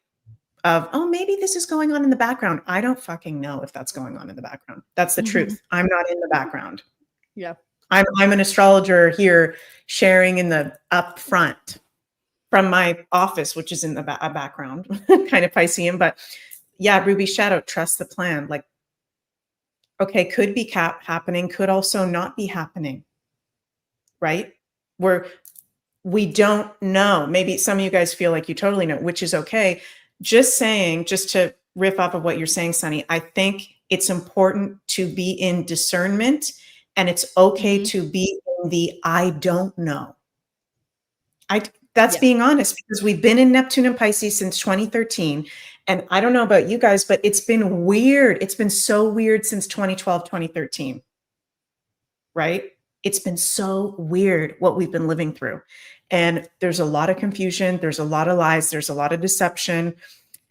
A: Of, oh, maybe this is going on in the background. I don't fucking know if that's going on in the background. That's the truth. I'm not in the background.
B: Yeah.
A: I'm an astrologer here, sharing in the up front from my office, which is in the background, kind of Piscean. But yeah, Ruby, shout out, trust the plan. Like, okay, could be happening, could also not be happening, right? We don't know. Maybe some of you guys feel like you totally know, which is okay. Just saying, just to riff off of what you're saying, Sunny, I think It's important to be in discernment, and it's okay to be in the I don't know. That's
B: Yeah.
A: being honest, because we've been in Neptune and Pisces since 2013. And I don't know about you guys, but it's been weird. It's been so weird since 2012, 2013, right? It's been so weird what we've been living through. And there's a lot of confusion. There's a lot of lies. There's a lot of deception.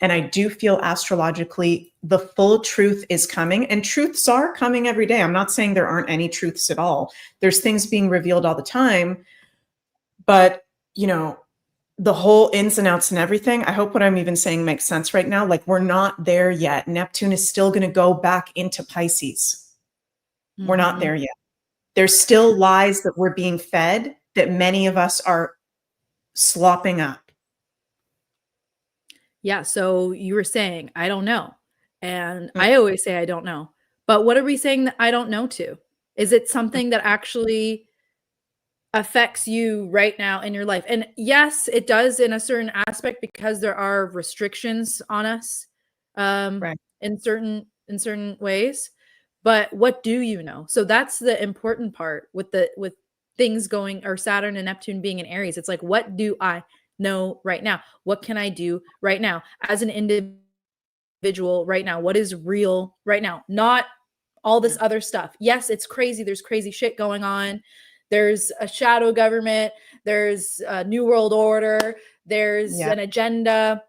A: And I do feel astrologically the full truth is coming, and truths are coming every day. I'm not saying there aren't any truths at all. There's things being revealed all the time, but the whole ins and outs and everything, I hope what I'm even saying makes sense right now. Like, we're not there yet. Neptune is still going to go back into Pisces. We're not there yet. There's still lies that we're being fed that many of us are slopping up.
B: Yeah. So you were saying, I don't know. And I always say, I don't know. But what are we saying that I don't know to? Is it something that actually affects you right now in your life? And yes, it does in a certain aspect, because there are restrictions on us
A: Right.
B: in certain ways. But what do you know? So that's the important part with things going, or Saturn and Neptune being in Aries. It's like, what do I know right now? What can I do right now as an individual right now? What is real right now? Not all this other stuff. Yes, it's crazy. There's crazy shit going on. There's a shadow government. There's a new world order. There's an agenda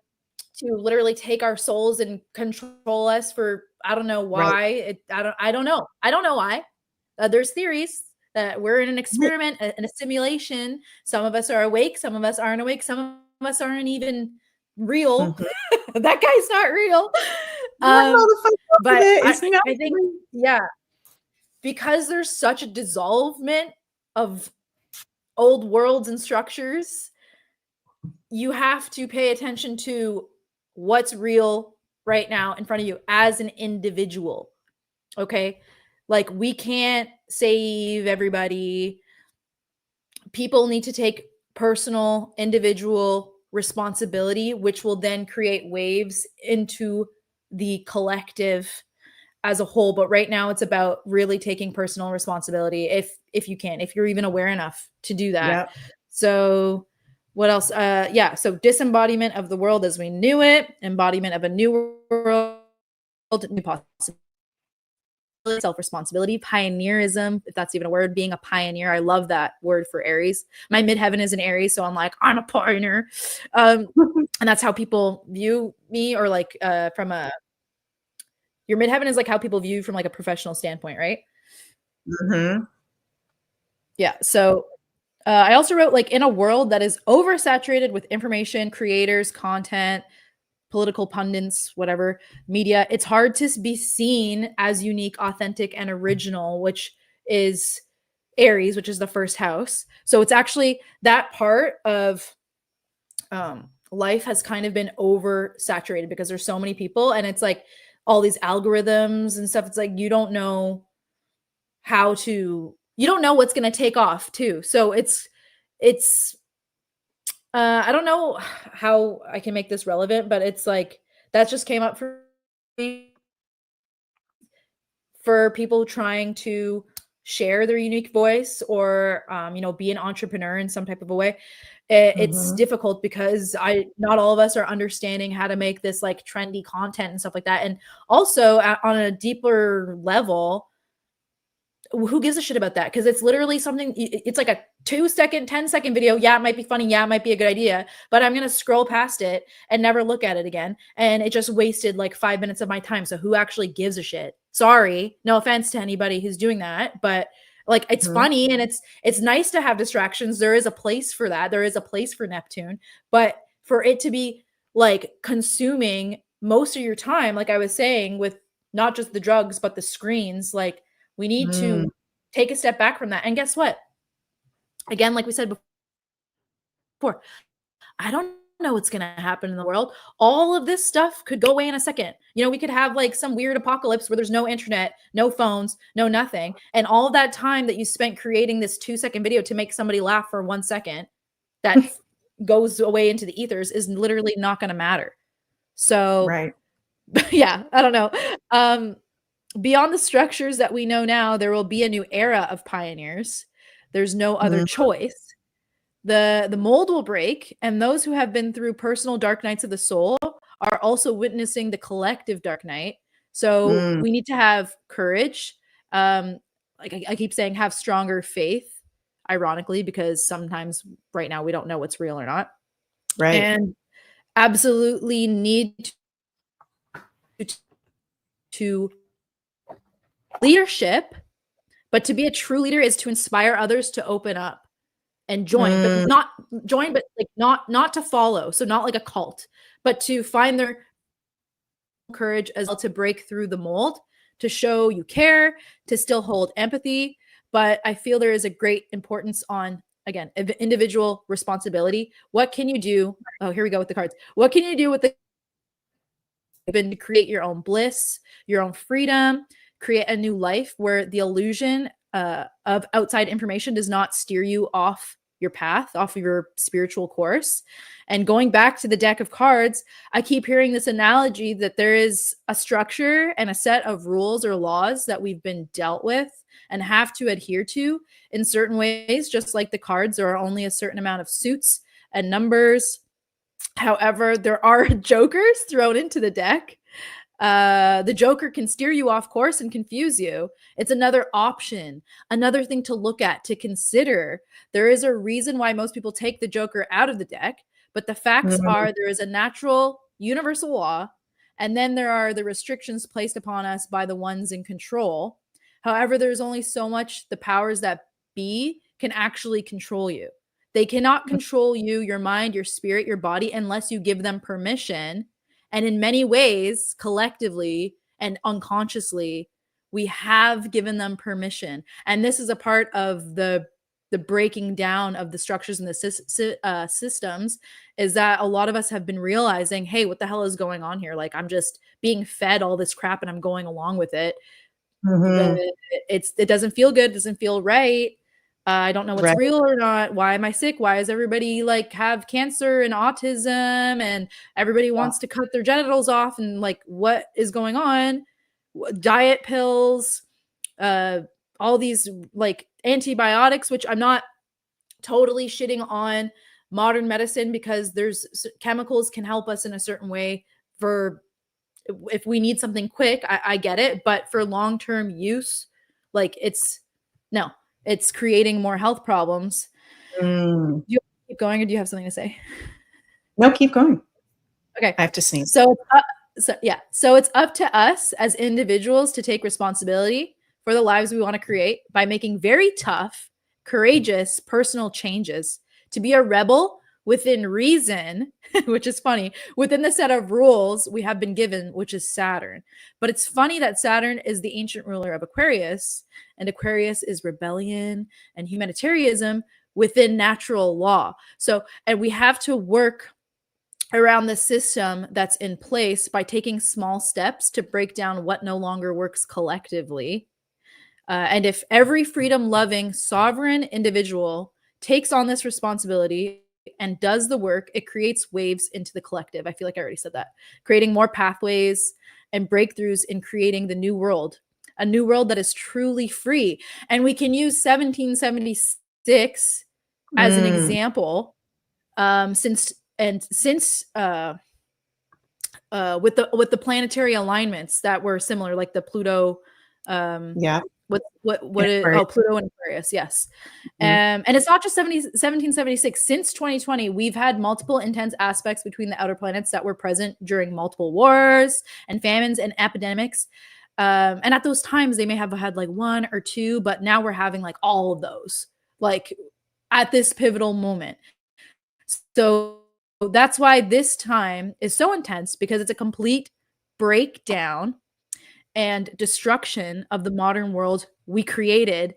B: to literally take our souls and control us for, I don't know why.
A: Right.
B: I don't know. I don't know why. There's theories that we're in an experiment, in a simulation. Some of us are awake. Some of us aren't awake. Some of us aren't even real. That guy's not real. But I think, yeah, because there's such a dissolvement of old worlds and structures, you have to pay attention to what's real right now in front of you as an individual. Okay? Like, we can't save everybody. People need to take personal, individual responsibility, which will then create waves into the collective as a whole. But right now it's about really taking personal responsibility, if you can, if you're even aware enough to do that.
A: Yep.
B: So what else? So disembodiment of the world as we knew it, embodiment of a new world, new possibility, self-responsibility, pioneerism, if that's even a word, being a pioneer. I love that word for Aries. My midheaven is an Aries, so I'm like, I'm a pioneer. And that's how people view me, or like from a, your midheaven is like how people view you from like a professional standpoint, right? Yeah. So I also wrote, like, in a world that is oversaturated with information, creators, content, political pundits, whatever, media, it's hard to be seen as unique, authentic, and original, which is Aries, which is the first house. So it's actually that part of life has kind of been oversaturated because there's so many people, and it's like all these algorithms and stuff. It's like you don't know what's going to take off too. So it's I don't know how I can make this relevant, but it's like that just came up for me, for people trying to share their unique voice, or be an entrepreneur in some type of a way. It's difficult because not all of us are understanding how to make this like trendy content and stuff like that. And also on a deeper level, who gives a shit about that? Because it's literally something, it's like a 2-second, 10-second video. Yeah, it might be funny. Yeah, it might be a good idea, but I'm going to scroll past it and never look at it again. And it just wasted like 5 minutes of my time. So who actually gives a shit? Sorry. No offense to anybody who's doing that, but like, it's funny, and it's nice to have distractions. There is a place for that. There is a place for Neptune, but for it to be like consuming most of your time, like I was saying, with not just the drugs, but the screens, like, we need to take a step back from that. And guess what? Again, like we said before, I don't know what's going to happen in the world. All of this stuff could go away in a second. We could have like some weird apocalypse where there's no internet, no phones, no nothing. And all of that time that you spent creating this 2-second video to make somebody laugh for 1 second that goes away into the ethers is literally not going to matter. So,
A: Right.
B: yeah, I don't know. beyond the structures that we know now, there will be a new era of pioneers. There's no other choice. The mold will break, and those who have been through personal dark nights of the soul are also witnessing the collective dark night. So we need to have courage. Like I keep saying, have stronger faith, ironically, because sometimes right now we don't know what's real or not.
A: Right.
B: And absolutely need to leadership, but to be a true leader is to inspire others to open up and join, but not join, but like not to follow. So not like a cult, but to find their courage as well to break through the mold, to show you care, to still hold empathy. But I feel there is a great importance on, again, individual responsibility. What can you do? Oh, here we go with the cards. What can you do with the to create your own bliss, your own freedom, create a new life where the illusion of outside information does not steer you off your path, off of your spiritual course. And going back to the deck of cards, I keep hearing this analogy that there is a structure and a set of rules or laws that we've been dealt with and have to adhere to in certain ways, just like the cards, there are only a certain amount of suits and numbers. However, there are jokers thrown into the deck. The Joker can steer you off course and confuse you. It's another option, another thing to look at, to consider. There is a reason why most people take the Joker out of the deck, but the facts are there is a natural universal law, and then there are the restrictions placed upon us by the ones in control. However, there's only so much the powers that be can actually control you. They cannot control you, your mind, your spirit, your body, unless you give them permission. And in many ways, collectively and unconsciously, we have given them permission. And this is a part of the breaking down of the structures and the systems, is that a lot of us have been realizing, hey, what the hell is going on here? Like, I'm just being fed all this crap and I'm going along with it. It doesn't feel good. It doesn't feel right. I don't know what's real or not. Why am I sick? Why is everybody like have cancer and autism and everybody wants to cut their genitals off? And like, what is going on? Diet pills, all these like antibiotics, which I'm not totally shitting on modern medicine, because there's chemicals can help us in a certain way for if we need something quick. I get it. But for long-term use, like it's creating more health problems. Do you keep going, or do you have something to say?
A: No, keep going.
B: Okay.
A: I have to sneeze.
B: So it's up to us as individuals to take responsibility for the lives we want to create by making very tough, courageous, personal changes, to be a rebel within reason, which is funny, within the set of rules we have been given, which is Saturn. But it's funny that Saturn is the ancient ruler of Aquarius, and Aquarius is rebellion and humanitarianism within natural law. So, and we have to work around the system that's in place by taking small steps to break down what no longer works collectively. And if every freedom-loving, sovereign individual takes on this responsibility and does the work, it creates waves into the collective. I feel like I already said that. Creating more pathways and breakthroughs in creating the new world, a new world that is truly free. And we can use 1776 as an example, since with the planetary alignments that were similar, like the Pluto, Pluto and Aquarius, yes. And it's not just 1776. Since 2020, we've had multiple intense aspects between the outer planets that were present during multiple wars and famines and epidemics. And at those times, they may have had like one or two, but now we're having like all of those, like at this pivotal moment. So that's why this time is so intense, because it's a complete breakdown and destruction of the modern world we created.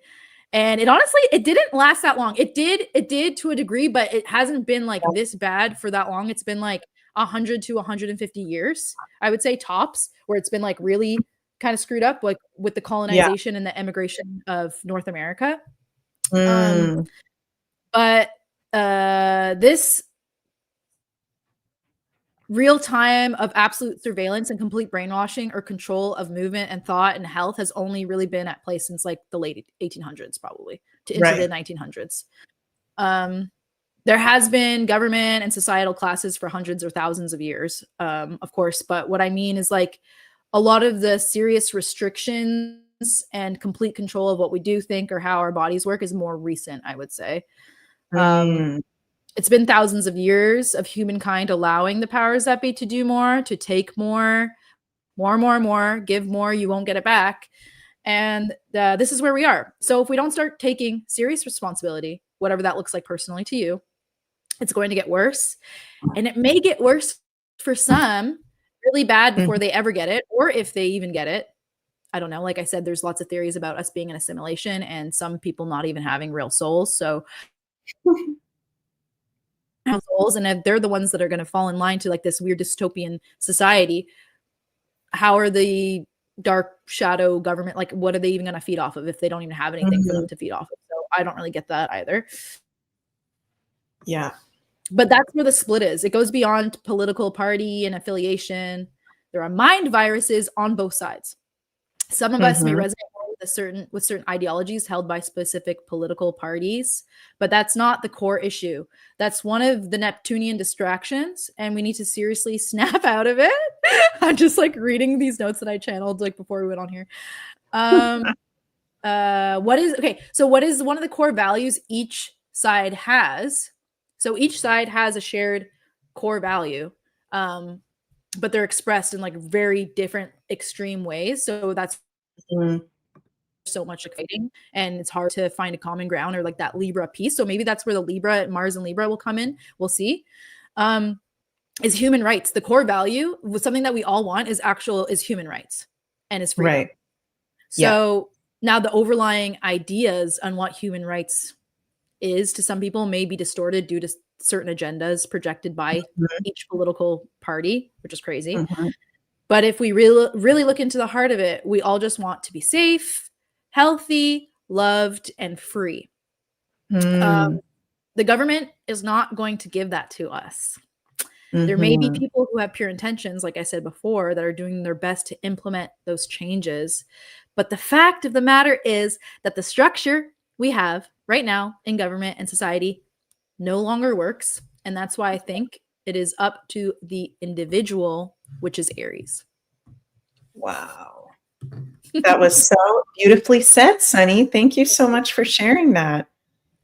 B: And it honestly, it didn't last that long. It did to a degree, but it hasn't been like this bad for that long. It's been like 100 to 150 years, I would say, tops, where it's been like really kind of screwed up, like with the colonization and the immigration of North America. But this real time of absolute surveillance and complete brainwashing or control of movement and thought and health has only really been at play since like the late 1800s, probably to into the 1900s. There has been government and societal classes for hundreds or thousands of years, of course. But what I mean is like a lot of the serious restrictions and complete control of what we do think or how our bodies work is more recent, I would say. It's been thousands of years of humankind allowing the powers that be to do more, to take more, give more, you won't get it back. And this is where we are. So if we don't start taking serious responsibility, whatever that looks like personally to you, it's going to get worse. And it may get worse for some really bad before they ever get it, or if they even get it. I don't know. Like I said, there's lots of theories about us being in assimilation and some people not even having real souls. So souls, and if they're the ones that are going to fall in line to like this weird dystopian society, how are the dark shadow government, like what are they even going to feed off of if they don't even have anything for them to feed off of? So I don't really get that either.
A: Yeah.
B: But that's where the split is. It goes beyond political party and affiliation. There are mind viruses on both sides. Some of us may resonate more with certain ideologies held by specific political parties, but that's not the core issue. That's one of the Neptunian distractions, and we need to seriously snap out of it. I'm just like reading these notes that I channeled like before we went on here. What is one of the core values each side has? So each side has a shared core value, but they're expressed in like very different extreme ways. So that's so much fighting, and it's hard to find a common ground or like that Libra piece. So maybe that's where the Libra, Mars and Libra will come in. We'll see. Is human rights the core value? Something that we all want is human rights and is freedom. Right. So now the overlying ideas on what human rights is to some people may be distorted due to certain agendas projected by each political party, which is crazy. But if we really look into the heart of it, we all just want to be safe, healthy, loved, and free. The government is not going to give that to us. There may be people who have pure intentions, like I said before, that are doing their best to implement those changes. But the fact of the matter is that the structure we have right now in government and society no longer works. And that's why I think it is up to the individual, which is Aries.
A: Wow. That was so beautifully said, Sunny. Thank you so much for sharing that.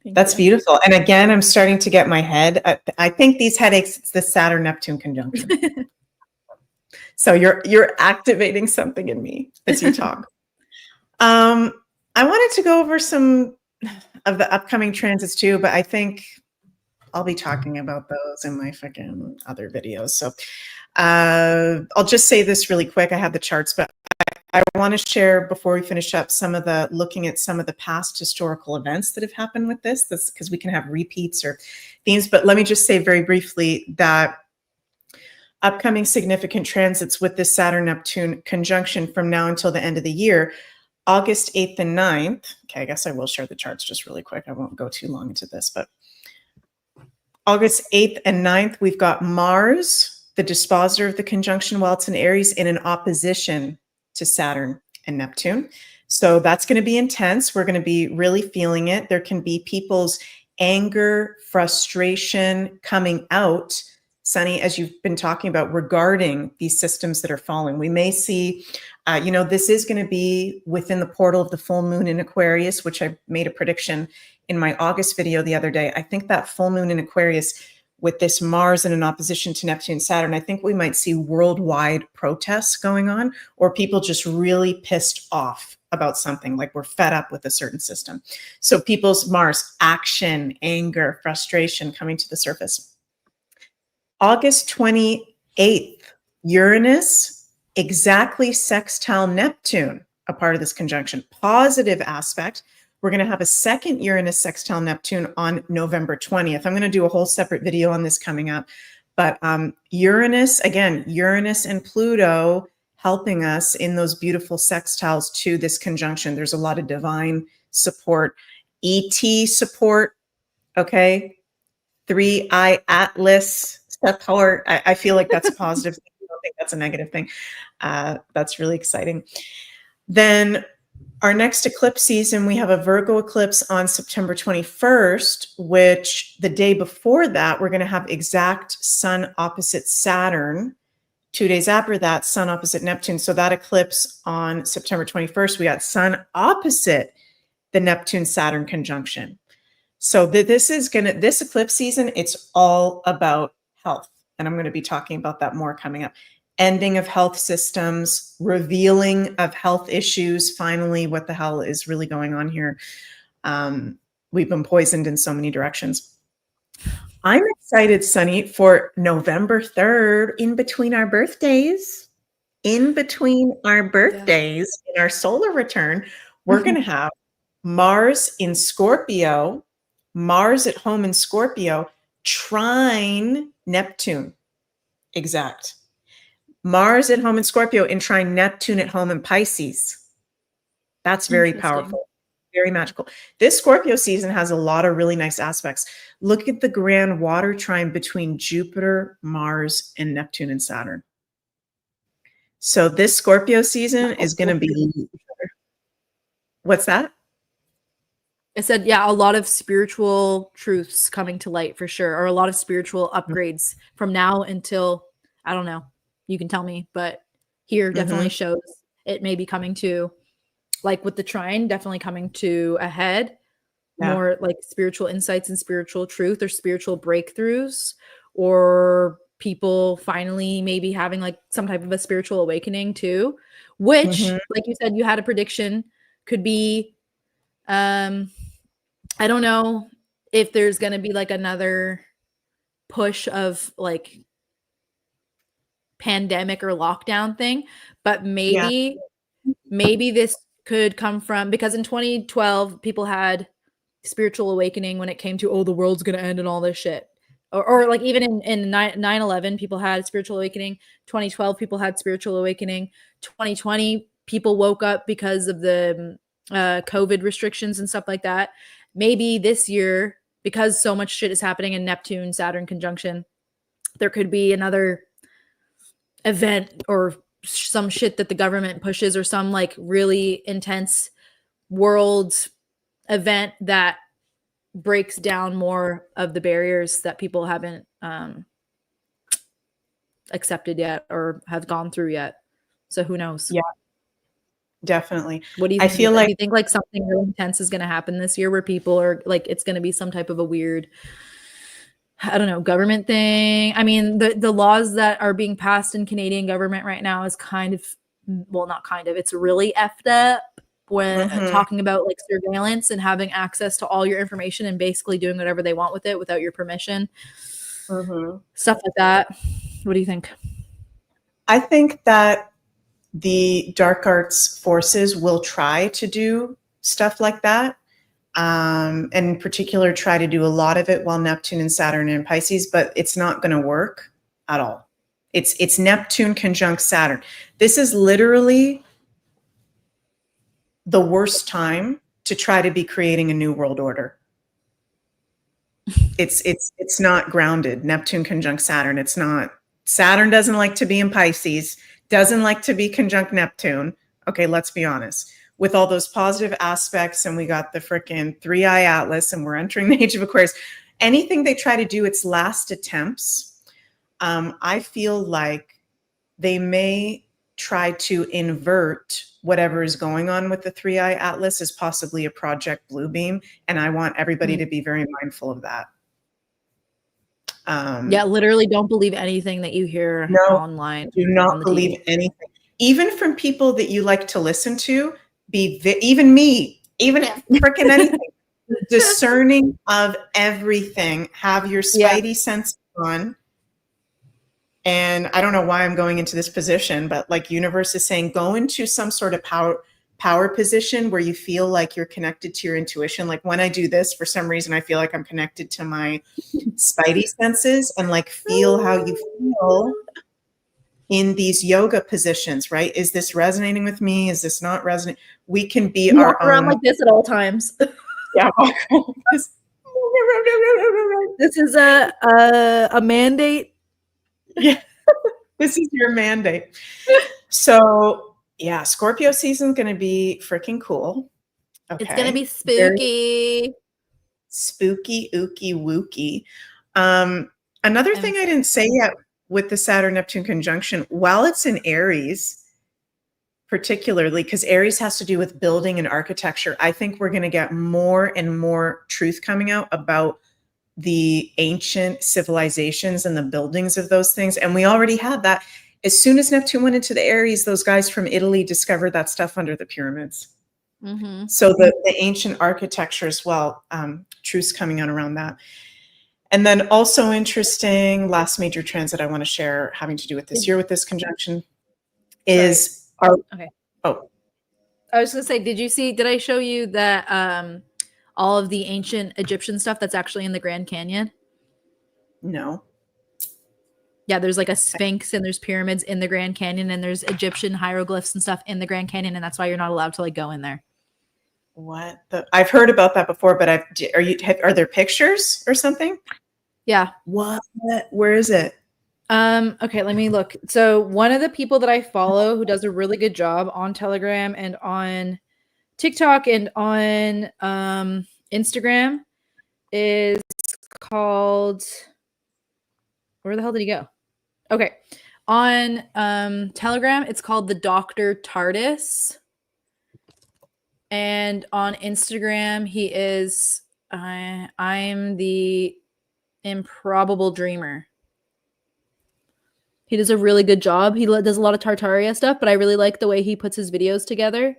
A: That's beautiful. And again, I'm starting to get my head. I think these headaches, it's the Saturn-Neptune conjunction. So you're activating something in me as you talk. I wanted to go over some of the upcoming transits too, but I think I'll be talking about those in my fucking other videos. So I'll just say this really quick. I have the charts, but I want to share before we finish up looking at some of the past historical events that have happened with this because we can have repeats or themes. But let me just say very briefly that upcoming significant transits with this Saturn-Neptune conjunction from now until the end of the year, August 8th and 9th. Okay, I guess I will share the charts just really quick. I won't go too long into this, but August 8th and 9th, we've got Mars, the dispositor of the conjunction while it's in Aries, in an opposition to Saturn and Neptune. So that's going to be intense. We're going to be really feeling it. There can be people's anger, frustration coming out, Sunny, as you've been talking about, regarding these systems that are falling. We may see, this is going to be within the portal of the full moon in Aquarius, which I made a prediction in my August video the other day. I think that full moon in Aquarius with this Mars in an opposition to Neptune and Saturn, I think we might see worldwide protests going on, or people just really pissed off about something, like we're fed up with a certain system. So people's Mars, action, anger, frustration coming to the surface. August 28th, Uranus exactly sextile Neptune, a part of this conjunction. Positive aspect. We're going to have a second Uranus sextile Neptune on November 20th. I'm going to do a whole separate video on this coming up. But Uranus and Pluto helping us in those beautiful sextiles to this conjunction. There's a lot of divine support, ET support, okay? 3i Atlas support. I feel like that's a positive thing. I don't think that's a negative thing. That's really exciting. Then our next eclipse season, we have a Virgo eclipse on September 21st, which the day before that, we're going to have exact Sun opposite Saturn. 2 days after that, Sun opposite Neptune. So that eclipse on September 21st, we got Sun opposite the Neptune-Saturn conjunction. So this eclipse season, it's all about health. And I'm going to be talking about that more coming up. Ending of health systems, revealing of health issues. Finally, what the hell is really going on here? We've been poisoned in so many directions. I'm excited, Sunny, for November 3rd, in between our birthdays. In our solar return, we're going to have Mars in Scorpio, Mars at home in Scorpio, trine Neptune. Exact. Mars at home in Scorpio and trine Neptune at home in Pisces. That's very powerful. Very magical. This Scorpio season has a lot of really nice aspects. Look at the grand water trine between Jupiter, Mars, and Neptune and Saturn. So this Scorpio season is going to be... What's that?
B: I said, yeah, a lot of spiritual truths coming to light for sure, or a lot of spiritual upgrades from now until, I don't know, you can tell me, but here definitely shows it may be coming to, like with the trine, definitely coming to a head, more like spiritual insights and spiritual truth or spiritual breakthroughs, or people finally maybe having like some type of a spiritual awakening too, which like you said, you had a prediction could be, I don't know if there's going to be like another push of like pandemic or lockdown thing, but maybe this could come from, because in 2012 people had spiritual awakening when it came to, oh, the world's going to end and all this shit. Or like even in 9/11 people had spiritual awakening. 2012 people had spiritual awakening. 2020 people woke up because of the COVID restrictions and stuff like that. Maybe this year, because so much shit is happening in Neptune Saturn conjunction, there could be another event or some shit that the government pushes, or some like really intense world event that breaks down more of the barriers that people haven't accepted yet or have gone through yet. So who knows?
A: Yeah, definitely.
B: What do you
A: I
B: think?
A: feel
B: Do
A: like
B: you think like something really intense is going to happen this year where people are like, it's going to be some type of a weird, I don't know, government thing? I mean, the laws that are being passed in Canadian government right now is kind of, well, not kind of, it's really effed up when talking about like surveillance and having access to all your information and basically doing whatever they want with it without your permission. Stuff like that. What do you think?
A: I think that the dark arts forces will try to do stuff like that. And in particular, try to do a lot of it while Neptune and Saturn are in Pisces, but it's not going to work at all. It's Neptune conjunct Saturn. This is literally the worst time to try to be creating a new world order. It's not grounded. Neptune conjunct Saturn. It's not. Saturn doesn't like to be in Pisces, doesn't like to be conjunct Neptune. Okay, let's be honest. With all those positive aspects, and we got the frickin' 3-eye atlas, and we're entering the age of Aquarius, anything they try to do, it's last attempts. I feel like they may try to invert whatever is going on with the 3-eye atlas as possibly a Project Bluebeam, and I want everybody to be very mindful of that.
B: Yeah, literally don't believe anything that you hear online.
A: Do not believe anything. Even from people that you like to listen to, even me, even freaking anything. Discerning of everything. Have your spidey sense on. And I don't know why I'm going into this position, but like universe is saying, go into some sort of power position where you feel like you're connected to your intuition. Like when I do this, for some reason, I feel like I'm connected to my spidey senses, and like feel how you feel in these yoga positions, right? Is this resonating with me? Is this not resonating? We can be our
B: around
A: own
B: like this at all times.
A: Yeah.
B: This is a mandate
A: Yeah, this is your mandate. So, yeah, Scorpio season is going to be freaking cool.
B: It's gonna
A: Okay.
B: be
A: Very
B: spooky.
A: spooky, ooky, wooky. Another
B: I'm
A: thing I
B: excited.
A: didn't say yet with the Saturn-Neptune conjunction, while it's in Aries, particularly because Aries has to do with building and architecture, I think we're going to get more and more truth coming out about the ancient civilizations and the buildings of those things. And we already had that. As soon as Neptune went into the Aries, those guys from Italy discovered that stuff under the pyramids.
B: Mm-hmm.
A: So the ancient architecture as well, truths coming out around that. And then also interesting, last major transit I want to share having to do with this year with this conjunction is our,
B: Okay.
A: oh,
B: I was gonna say, did I show you that all of the ancient Egyptian stuff that's actually in the Grand Canyon?
A: no.
B: Yeah, there's like a sphinx and there's pyramids in the Grand Canyon and there's Egyptian hieroglyphs and stuff in the Grand Canyon, and that's why you're not allowed to like go in there.
A: What the, I've heard about that before, but are there pictures or something?
B: Yeah.
A: What? Where is it?
B: Okay, let me look. So one of the people that I follow who does a really good job on Telegram and on TikTok and on Instagram is called, where the hell did he go? Okay. On Telegram, it's called the Dr. TARDIS. And on Instagram, he is I'm the Improbable Dreamer. He does a really good job. He does a lot of Tartaria stuff, but I really like the way he puts his videos together.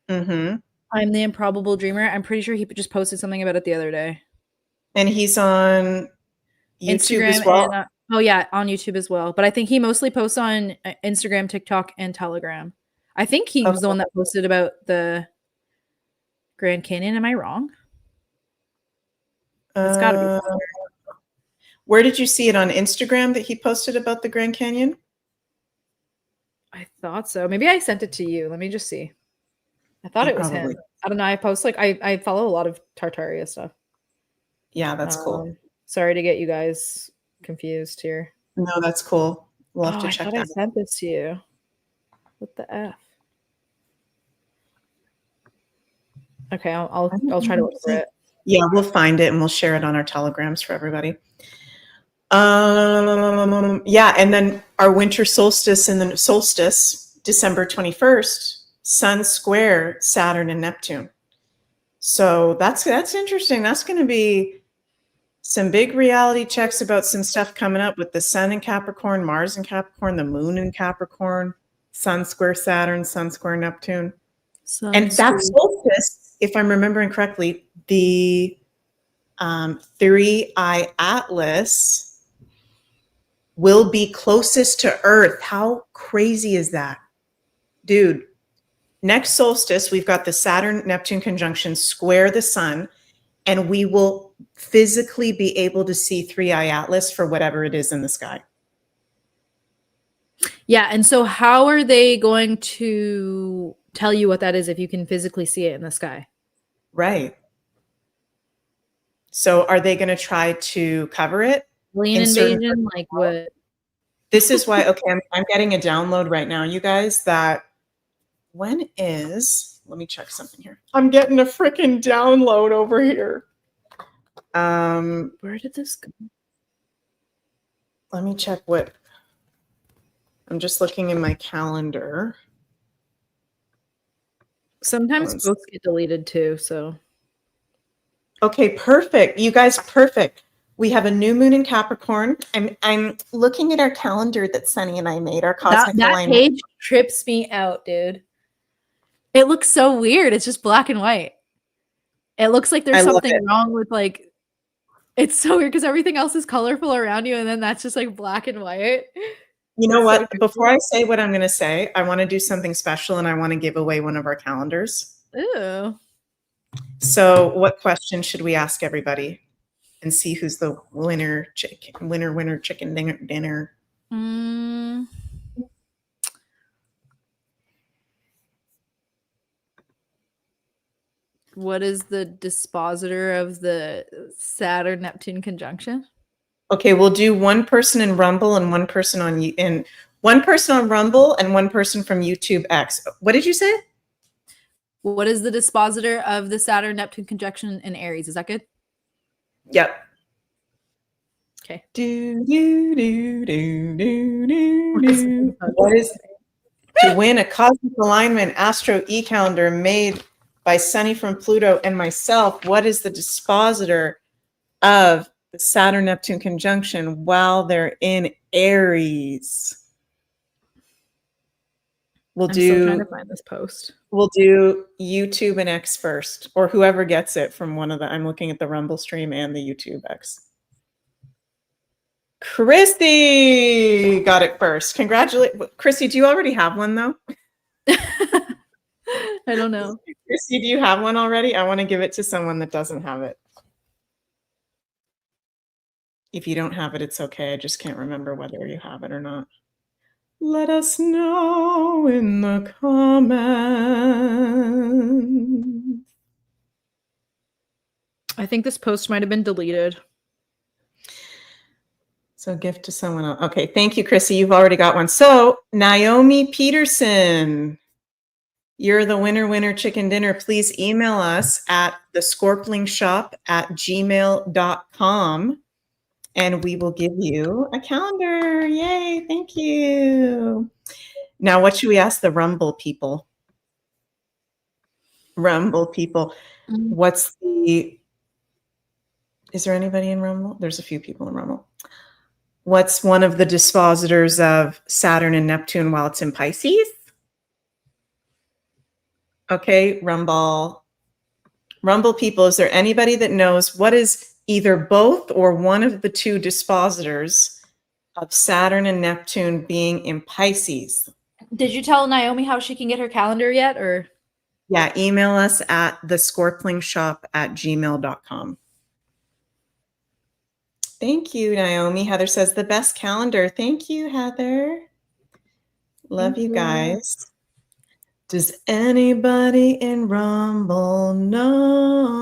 A: Mm-hmm.
B: I'm the Improbable Dreamer. I'm pretty sure he just posted something about it the other day.
A: And he's on YouTube
B: Instagram
A: as well?
B: and oh yeah, on YouTube as well. But I think he mostly posts on Instagram, TikTok, and Telegram. I think he was the one that posted about the Grand Canyon. Am I wrong? That's got to be.
A: Where did you see it on Instagram that he posted about the Grand Canyon?
B: I thought so. Maybe I sent it to you. Let me just see. I thought
A: You
B: it was him.
A: probably.
B: I don't know. I post like I follow a lot of Tartaria stuff.
A: Yeah, that's cool.
B: Sorry to get you guys confused here.
A: No, that's cool. We'll have
B: Oh,
A: to
B: I
A: check
B: thought
A: that
B: I
A: out.
B: sent this to you. What the F? Okay, I'll try to look for it.
A: Yeah, we'll find it and we'll share it on our telegrams for everybody. Yeah, and then our winter solstice and the solstice, December 21st, Sun square Saturn and Neptune. So that's interesting. That's going to be some big reality checks about some stuff coming up with the Sun in Capricorn, Mars in Capricorn, the Moon in Capricorn, Sun square Saturn, Sun square Neptune. And that solstice, if I'm remembering correctly, the 3-eye atlas will be closest to Earth. How crazy is that? Dude, next solstice, we've got the Saturn-Neptune conjunction square the sun, and we will physically be able to see 3-eye atlas for whatever it is in the sky.
B: Yeah, and so how are they going to tell you what that is if you can physically see it in the sky?
A: Right. So are they going to try to cover it?
B: Alien invasion? Like what?
A: This is why, okay, I'm getting a download right now, you guys, that when is, let me check something here. I'm getting a freaking download over here.
B: Where did this go?
A: Let me check what, I'm just looking in my calendar.
B: Sometimes books get deleted too, so.
A: Okay, perfect. You guys, perfect. We have a new moon in Capricorn. I'm looking at our calendar that Sunny and I made, our cosmic
B: that
A: alignment.
B: page trips me out, dude. It looks so weird. It's just black and white. It looks like there's something wrong with like, it's so weird because everything else is colorful around you, and then that's just like black and white.
A: You know what? Before I say what I'm going to say, I want to do something special and I want to give away one of our calendars.
B: Ooh.
A: So what question should we ask everybody and see who's the winner chicken dinner?
B: What is the dispositor of the Saturn-Neptune conjunction?
A: Okay, we'll do one person in Rumble and one person on one person on Rumble and one person from YouTube X. What did you say?
B: What is the dispositor of the Saturn-Neptune conjunction in Aries? Is that good?
A: Yep.
B: Okay.
A: What is to win a cosmic alignment Astro e-calendar made by Sunny from Pluto and myself? What is the dispositor of the Saturn-Neptune conjunction while they're in Aries?
B: I'm still trying to find this post.
A: We'll do YouTube and X first, or whoever gets it from one of the. I'm looking at the Rumble stream and the YouTube X. Christy got it first. Congratulations, Christy. Do you already have one though?
B: I don't know.
A: Christy, do you have one already? I want to give it to someone that doesn't have it. If you don't have it, it's okay. I just can't remember whether you have it or not. Let us know in the comments.
B: I think this post might have been deleted.
A: So gift to someone else. Okay, thank you, Chrissy. You've already got one. So Naomi Peterson, you're the winner chicken dinner. Please email us at thescorplingshop@gmail.com and we will give you a calendar. Yay, thank you. Now, what should we ask the Rumble people? Rumble people. What's the... Is there anybody in Rumble? There's a few people in Rumble. What's one of the dispositors of Saturn and Neptune while it's in Pisces? Okay, Rumble people, is there anybody that knows what is either both or one of the two dispositors of Saturn and Neptune being in Pisces?
B: Did you tell Naomi how she can get her calendar yet? Or
A: yeah, email us at thescorplingshop@gmail.com. Thank you, Naomi. Heather says the best calendar. Thank you, Heather. Love you guys. Does anybody in Rumble know?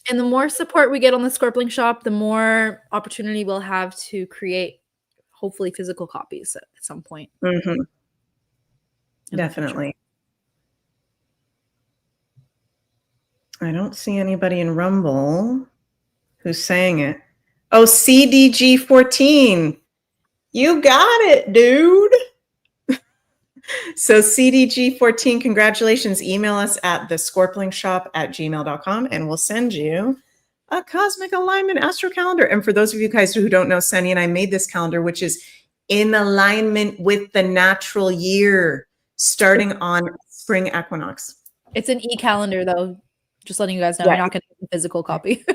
B: And the more support we get on the Scorpling Shop, the more opportunity we'll have to create, hopefully, physical copies at some point.
A: Mm-hmm. Definitely. I don't see anybody in Rumble who's saying it. Oh, CDG14. You got it, dude. So CDG14, congratulations. Email us at thescorplingshop@gmail.com and we'll send you a cosmic alignment astro calendar. And for those of you guys who don't know, Sunny and I made this calendar, which is in alignment with the natural year, starting on spring equinox.
B: It's an e-calendar, though. Just letting you guys know, yeah. You're not going to get a physical copy.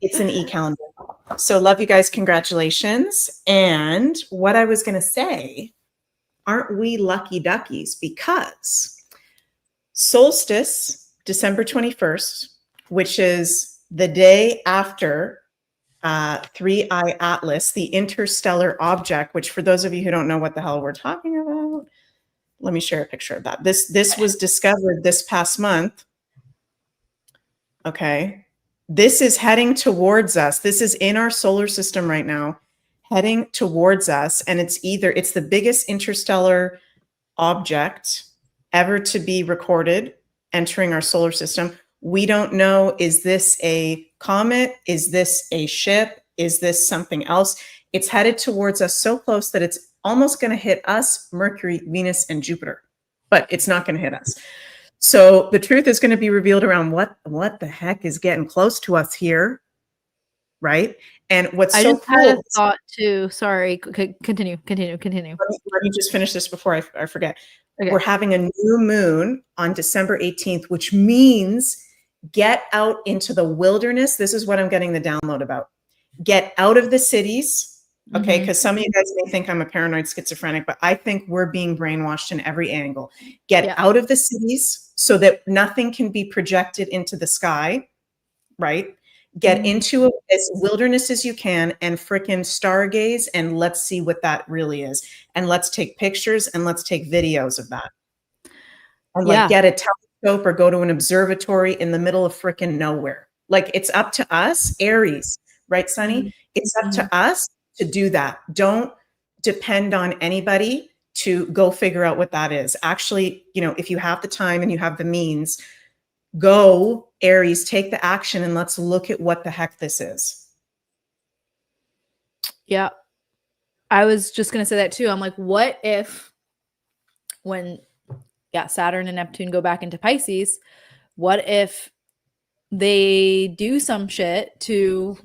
A: It's an e-calendar. So love you guys. Congratulations. And what I was going to say, aren't we lucky duckies? Because solstice, December 21st, which is the day after 3I Atlas, the interstellar object, which for those of you who don't know what the hell we're talking about, let me share a picture of that. This was discovered this past month. Okay. This is heading towards us. This is in our solar system right now, heading towards us. And it's the biggest interstellar object ever to be recorded entering our solar system. We don't know, is this a comet? Is this a ship? Is this something else? It's headed towards us so close that it's almost going to hit us, Mercury, Venus, and Jupiter, but it's not going to hit us. So the truth is going to be revealed around what the heck is getting close to us here, right? And what's so cool... I
B: just had a thought too. Sorry, continue.
A: Let me just finish this before I forget. Okay. We're having a new moon on December 18th, which means get out into the wilderness. This is what I'm getting the download about. Get out of the cities. Okay, because some of you guys may think I'm a paranoid schizophrenic, but I think we're being brainwashed in every angle. Get out of the cities so that nothing can be projected into the sky, right? Get into as wilderness as you can and frickin' stargaze, and let's see what that really is. And let's take pictures and let's take videos of that. And like get a telescope or go to an observatory in the middle of frickin' nowhere. Like it's up to us, Aries. right, Sunny? It's up
B: Mm-hmm.
A: to us to do that. Don't depend on anybody to go figure out what that is. Actually, if you have the time and you have the means, go, Aries, take the action and let's look at what the heck this is.
B: Yeah. I was just going to say that too. I'm like, what if when Saturn and Neptune go back into Pisces, what if they do some shit to,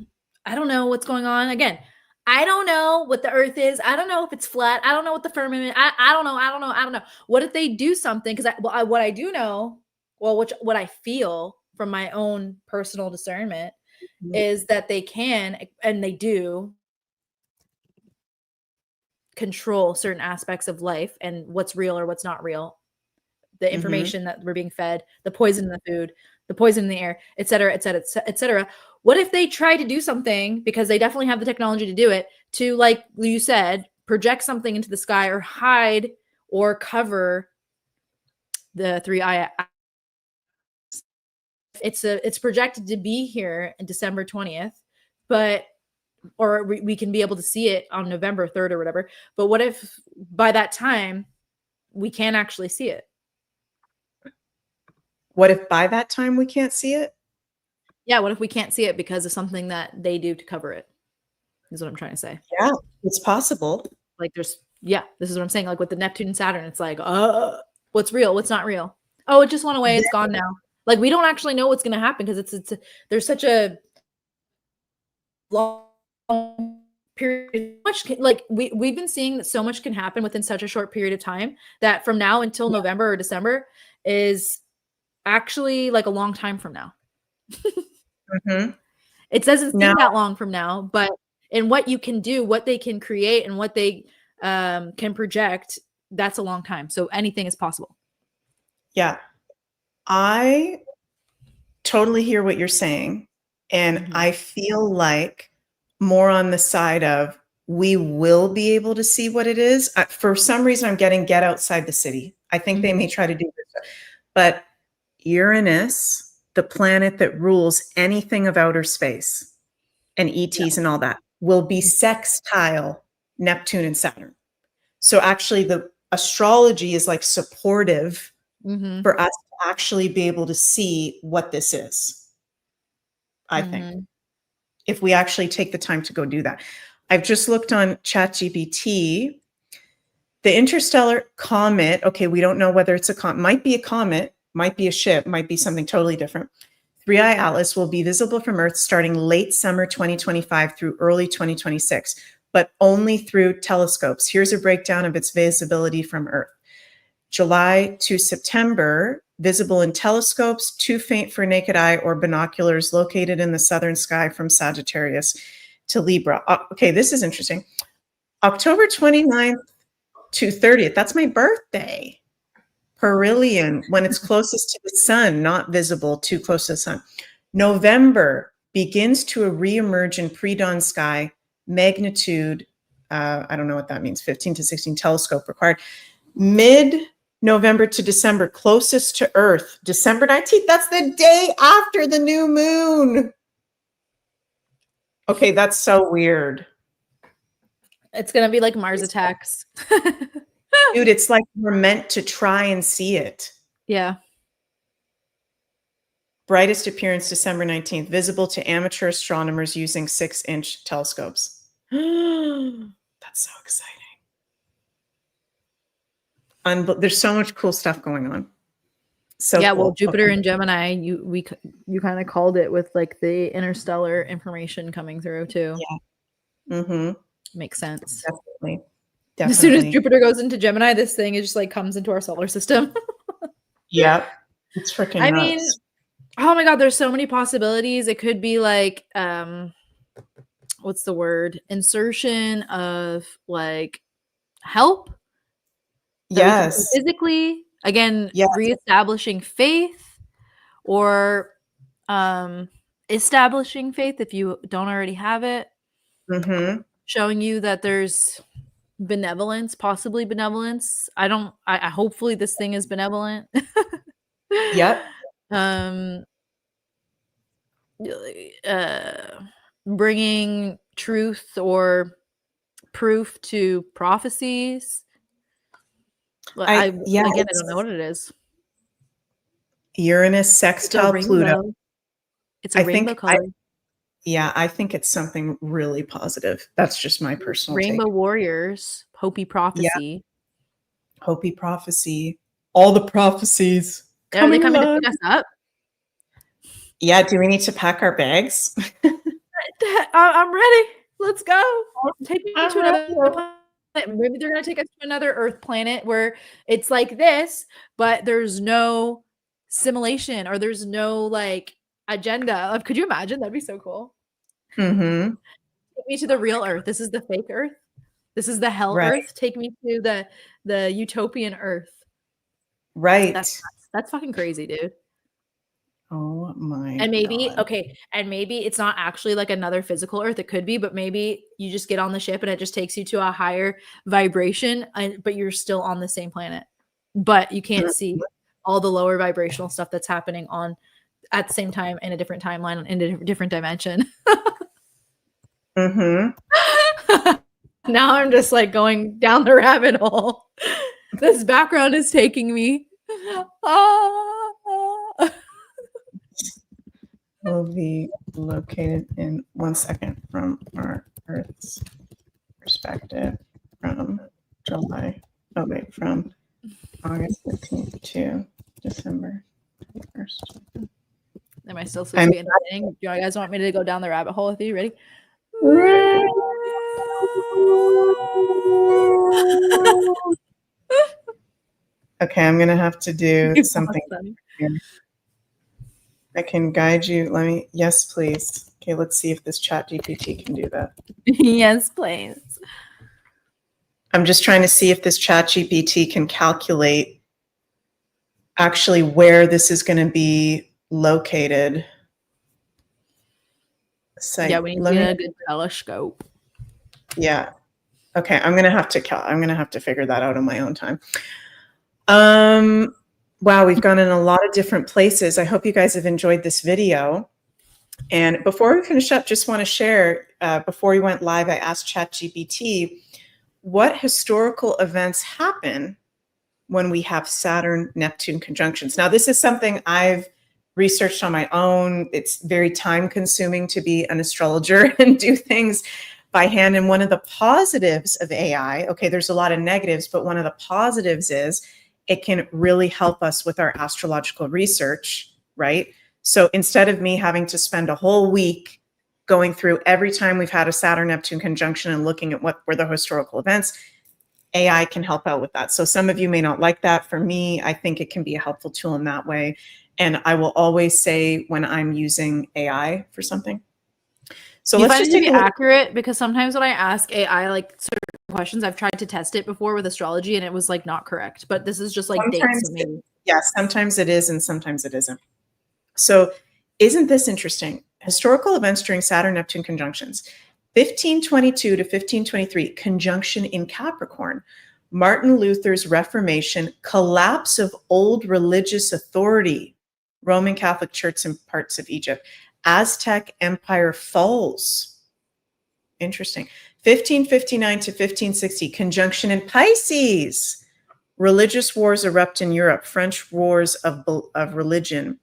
B: I don't know what's going on. Again, I don't know what the earth is. I don't know if it's flat. I don't know what the firmament, I don't know. What if they do something? Because what I do know, what I feel from my own personal discernment is that they can, and they do, control certain aspects of life and what's real or what's not real. The information that we're being fed, the poison in the food, the poison in the air, et cetera, et cetera, et cetera. What if they try to do something, because they definitely have the technology to do it, to, like you said, project something into the sky or hide or cover the three eye? It's projected to be here in December 20th, or we can be able to see it on November 3rd or whatever. But what if by that time we can't actually see it?
A: What if by that time we can't see it?
B: Yeah, what if we can't see it because of something that they do to cover it? Is what I'm trying to say.
A: Yeah, it's possible.
B: Like this is what I'm saying. Like with the Neptune and Saturn, it's like, what's real? What's not real? Oh, it just went away. It's gone now. Like we don't actually know what's going to happen because there's such a long period. Like we've been seeing that so much can happen within such a short period of time that from now until November or December is actually like a long time from now. It doesn't seem that long from now, but in what you can do, what they can create, and what they can project, that's a long time. So anything is possible.
A: Yeah. I totally hear what you're saying. And I feel like more on the side of we will be able to see what it is. For some reason, I'm getting get outside the city. I think they may try to do this. But Uranus, the planet that rules anything of outer space and ETs and all that, will be sextile Neptune and Saturn. So actually the astrology is like supportive for us to actually be able to see what this is, I think, if we actually take the time to go do that. I've just looked on ChatGPT. The interstellar comet, okay, we don't know whether it's a comet, might be a comet, might be a ship, might be something totally different. Three-eye atlas will be visible from Earth starting late summer 2025 through early 2026, but only through telescopes. Here's a breakdown of its visibility from Earth. July to September, visible in telescopes, too faint for naked eye or binoculars, located in the southern sky from Sagittarius to Libra. Okay, this is interesting. October 29th to 30th, that's my birthday. Perihelion, when it's closest to the sun, not visible, too close to the sun. November begins to reemerge in pre-dawn sky, magnitude, I don't know what that means, 15 to 16 telescope required. Mid-November to December, closest to Earth, December 19th, that's the day after the new moon. Okay, that's so weird.
B: It's going to be like Mars attacks.
A: Dude, it's like we're meant to try and see it.
B: Yeah.
A: Brightest appearance December 19th, visible to amateur astronomers using 6-inch telescopes. That's so exciting. There's so much cool stuff going on. So
B: yeah,
A: cool.
B: Well, Jupiter and Gemini, you kind of called it with like the interstellar information coming through too.
A: Yeah.
B: Makes sense.
A: Definitely.
B: As soon as Jupiter goes into Gemini, this thing is just like comes into our solar system.
A: Yep. It's freaking nuts.
B: mean, oh my God, there's so many possibilities. It could be like, what's the word? Insertion of like help.
A: Yes.
B: Physically, again, reestablishing faith, or establishing faith if you don't already have it. Showing you that there's benevolence, possibly benevolence. I hopefully this thing is benevolent. bringing truth or proof to prophecies.
A: Yeah,
B: Again, I don't know what it is.
A: Uranus
B: It's a
A: sextile Pluto.
B: rainbow. It's a rainbow color.
A: I think it's something really positive. That's just my personal take.
B: Rainbow warriors, Hopi
A: Yeah,
B: prophecy.
A: Hopi prophecy. All the prophecies
B: Are they coming to
A: alive.
B: pick us up?
A: Yeah, do we need to pack our bags?
B: I'm ready. Let's go. Take me
A: I'm
B: to another
A: ready.
B: planet. Maybe they're gonna take us to another Earth planet where it's like this, but there's no simulation or there's no like agenda. Could you imagine? That'd be so cool.
A: Mm-hmm.
B: Take me to the real Earth. This is the fake Earth. This is the hell
A: Right.
B: Earth. Take me to the utopian Earth.
A: Right.
B: That's fucking crazy, dude.
A: Oh my
B: And maybe,
A: God.
B: okay, and maybe it's not actually like another physical Earth. It could be, but maybe you just get on the ship and it just takes you to a higher vibration, but you're still on the same planet. But you can't see all the lower vibrational stuff that's happening on at the same time in a different timeline in a different dimension.
A: Mm-hmm.
B: Now I'm just like going down the rabbit hole. This background is taking me.
A: Will be located in 1 second from our Earth's perspective from from August 15th to December 1st.
B: Am I still supposed to be entertaining? Do you guys want me to go down the rabbit hole with you? Ready?
A: Okay, I'm gonna have to do something here. I can guide you. Yes, please. Okay, let's see if this chat GPT can do that.
B: Yes, please.
A: I'm just trying to see if this chat GPT can calculate actually where this is going to be located. So
B: yeah, we need to get a good telescope.
A: Yeah. Okay, I'm gonna have to figure that out on my own time. Wow, we've gone in a lot of different places. I hope you guys have enjoyed this video. And before we finish up, just want to share, before we went live, I asked ChatGPT, what historical events happen when we have Saturn-Neptune conjunctions? Now, this is something I've researched on my own. It's very time consuming to be an astrologer and do things by hand. And one of the positives of AI, okay, there's a lot of negatives, but one of the positives is it can really help us with our astrological research, right? So instead of me having to spend a whole week going through every time we've had a Saturn-Neptune conjunction and looking at what were the historical events, AI can help out with that. So some of you may not like that. For me, I think it can be a helpful tool in that way. And I will always say when I'm using AI for something. So let's just take a look.
B: Accurate, because sometimes when I ask AI like certain questions, I've tried to test it before with astrology and it was like not correct. But this is just like dates. So maybe.
A: Yeah, sometimes it is and sometimes it isn't. So isn't this interesting? Historical events during Saturn-Neptune conjunctions. 1522 to 1523, conjunction in Capricorn. Martin Luther's Reformation, collapse of old religious authority. Roman Catholic Church in parts of Egypt. Aztec Empire falls. Interesting. 1559 to 1560, conjunction in Pisces. Religious wars erupt in Europe. French wars of religion.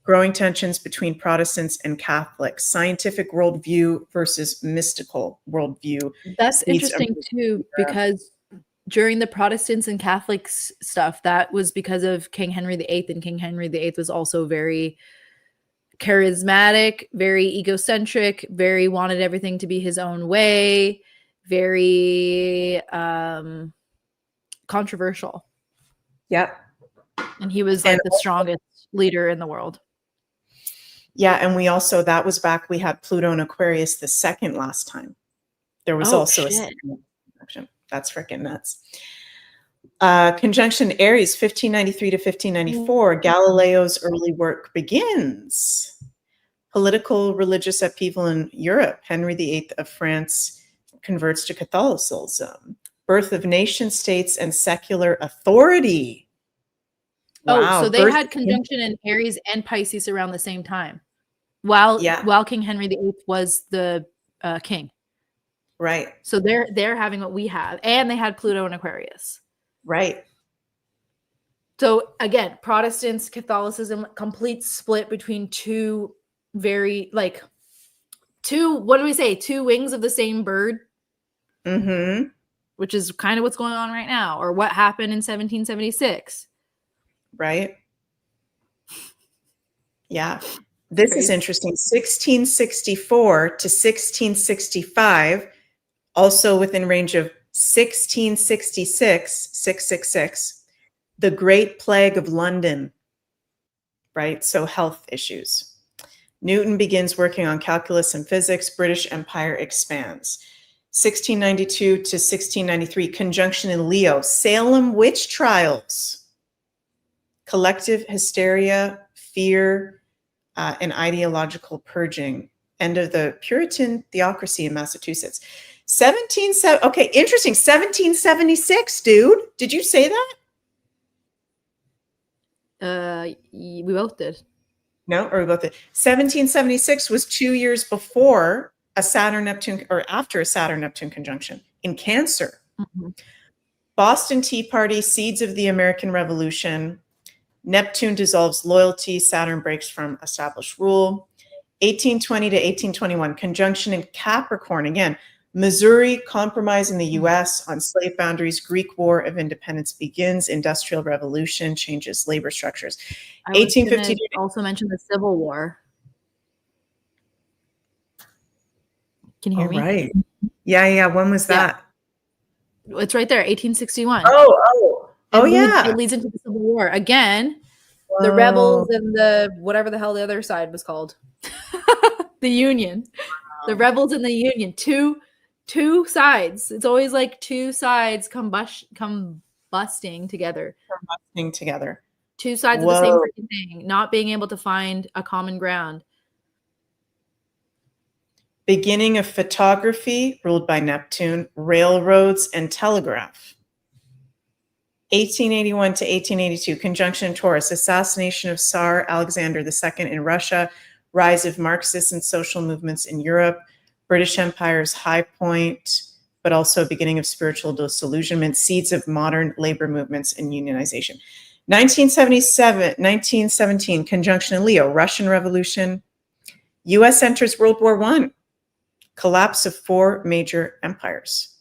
A: Growing tensions between Protestants and Catholics. Scientific worldview versus mystical worldview.
B: That's interesting too, because during the Protestants and Catholics stuff, that was because of King Henry VIII, and King Henry VIII was also very charismatic, very egocentric, very wanted everything to be his own way, very controversial.
A: Yep.
B: And he was like the strongest leader in the world.
A: Yeah, and we also, that was back, we had Pluto and Aquarius the second last time. There was also a second conjunction. That's freaking nuts. Conjunction Aries, 1593 to 1594, Galileo's early work begins. Political religious upheaval in Europe, Henry VIII of France converts to Catholicism. Birth of nation states and secular authority.
B: Wow. Oh, so they had conjunction in Aries and Pisces around the same time. while King Henry VIII was the king.
A: Right.
B: So they're having what we have, and they had Pluto in Aquarius.
A: Right.
B: So again, Protestants, Catholicism, complete split between two very what do we say? Two wings of the same bird.
A: Mm-hmm.
B: Which is kind of what's going on right now, or what happened in 1776.
A: Right. Yeah. This is interesting. 1664 to 1665, also within range of 1666, 666, the Great Plague of London, right? So health issues. Newton begins working on calculus and physics. British Empire expands. 1692 to 1693, conjunction in Leo, Salem witch trials, collective hysteria, fear, and ideological purging, end of the Puritan theocracy in Massachusetts. Okay, interesting. 1776, dude. Did you say that?
B: We both did.
A: No, or we both did. 1776 was 2 years before a Saturn-Neptune, or after a Saturn-Neptune conjunction in Cancer.
B: Mm-hmm.
A: Boston Tea Party, seeds of the American Revolution. Neptune dissolves loyalty. Saturn breaks from established rule. 1820 to 1821, conjunction in Capricorn. Again, Missouri compromise in the U.S. on slave boundaries. Greek War of Independence begins. Industrial Revolution changes labor structures.
B: I was 1850 also mention the Civil War. Can you hear me?
A: Right. Yeah. When was that?
B: It's right there, 1861.
A: Oh, yeah.
B: It leads into the Civil War again. Whoa. The rebels and the whatever the hell the other side was called, the Union. Wow. The rebels and the Union. Two sides. It's always like two sides combusting together.
A: Combusting together.
B: Two sides of the same freaking thing, not being able to find a common ground.
A: Beginning of photography, ruled by Neptune, railroads, and telegraph. 1881 to 1882, conjunction in Taurus, assassination of Tsar Alexander II in Russia, rise of Marxist and social movements in Europe, British Empire's high point, but also beginning of spiritual disillusionment, seeds of modern labor movements and unionization. 1917, conjunction in Leo, Russian Revolution, U.S. enters World War I, collapse of 4 major empires.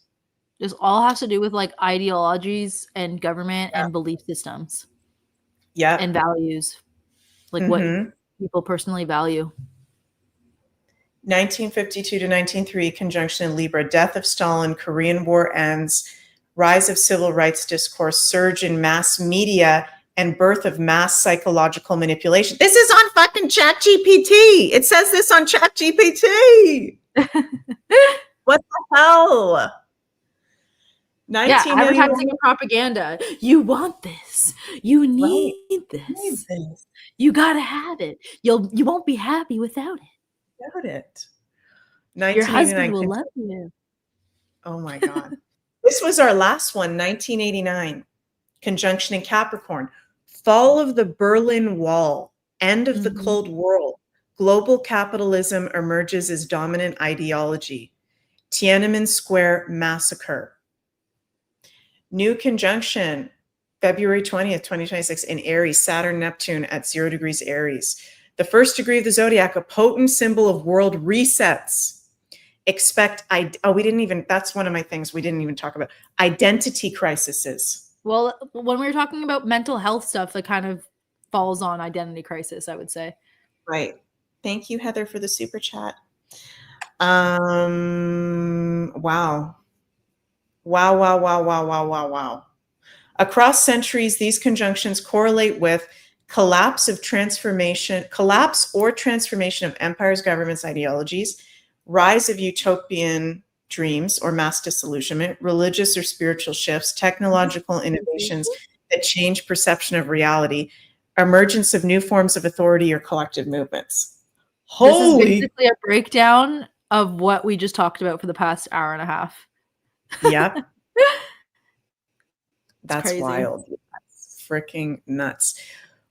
B: This all has to do with like ideologies and government and belief systems.
A: Yeah.
B: And values. Like what people personally value.
A: 1952 to 1903, conjunction in Libra, death of Stalin, Korean War ends, rise of civil rights discourse, surge in mass media, and birth of mass psychological manipulation. This is on fucking ChatGPT. It says this on ChatGPT. What the hell?
B: Advertising and propaganda. You want this. You need this. You gotta have it. You won't be happy without it.
A: Without it.
B: Your husband will love you.
A: Oh my God. This was our last one, 1989. Conjunction in Capricorn. Fall of the Berlin Wall. End of the Cold War. Global capitalism emerges as dominant ideology. Tiananmen Square massacre. New conjunction, February 20th, 2026 in Aries, Saturn-Neptune at 0 degrees Aries. The first degree of the zodiac, a potent symbol of world resets. That's one of my things we didn't even talk about. Identity crises.
B: Well, when we were talking about mental health stuff, that kind of falls on identity crisis, I would say.
A: Right. Thank you, Heather, for the super chat. Wow. Across centuries, these conjunctions correlate with collapse or transformation of empires, governments, ideologies, rise of utopian dreams or mass disillusionment, religious or spiritual shifts, technological innovations that change perception of reality, emergence of new forms of authority or collective movements.
B: This is basically a breakdown of what we just talked about for the past hour and a half.
A: Yep. That's crazy. Wild. That's freaking nuts.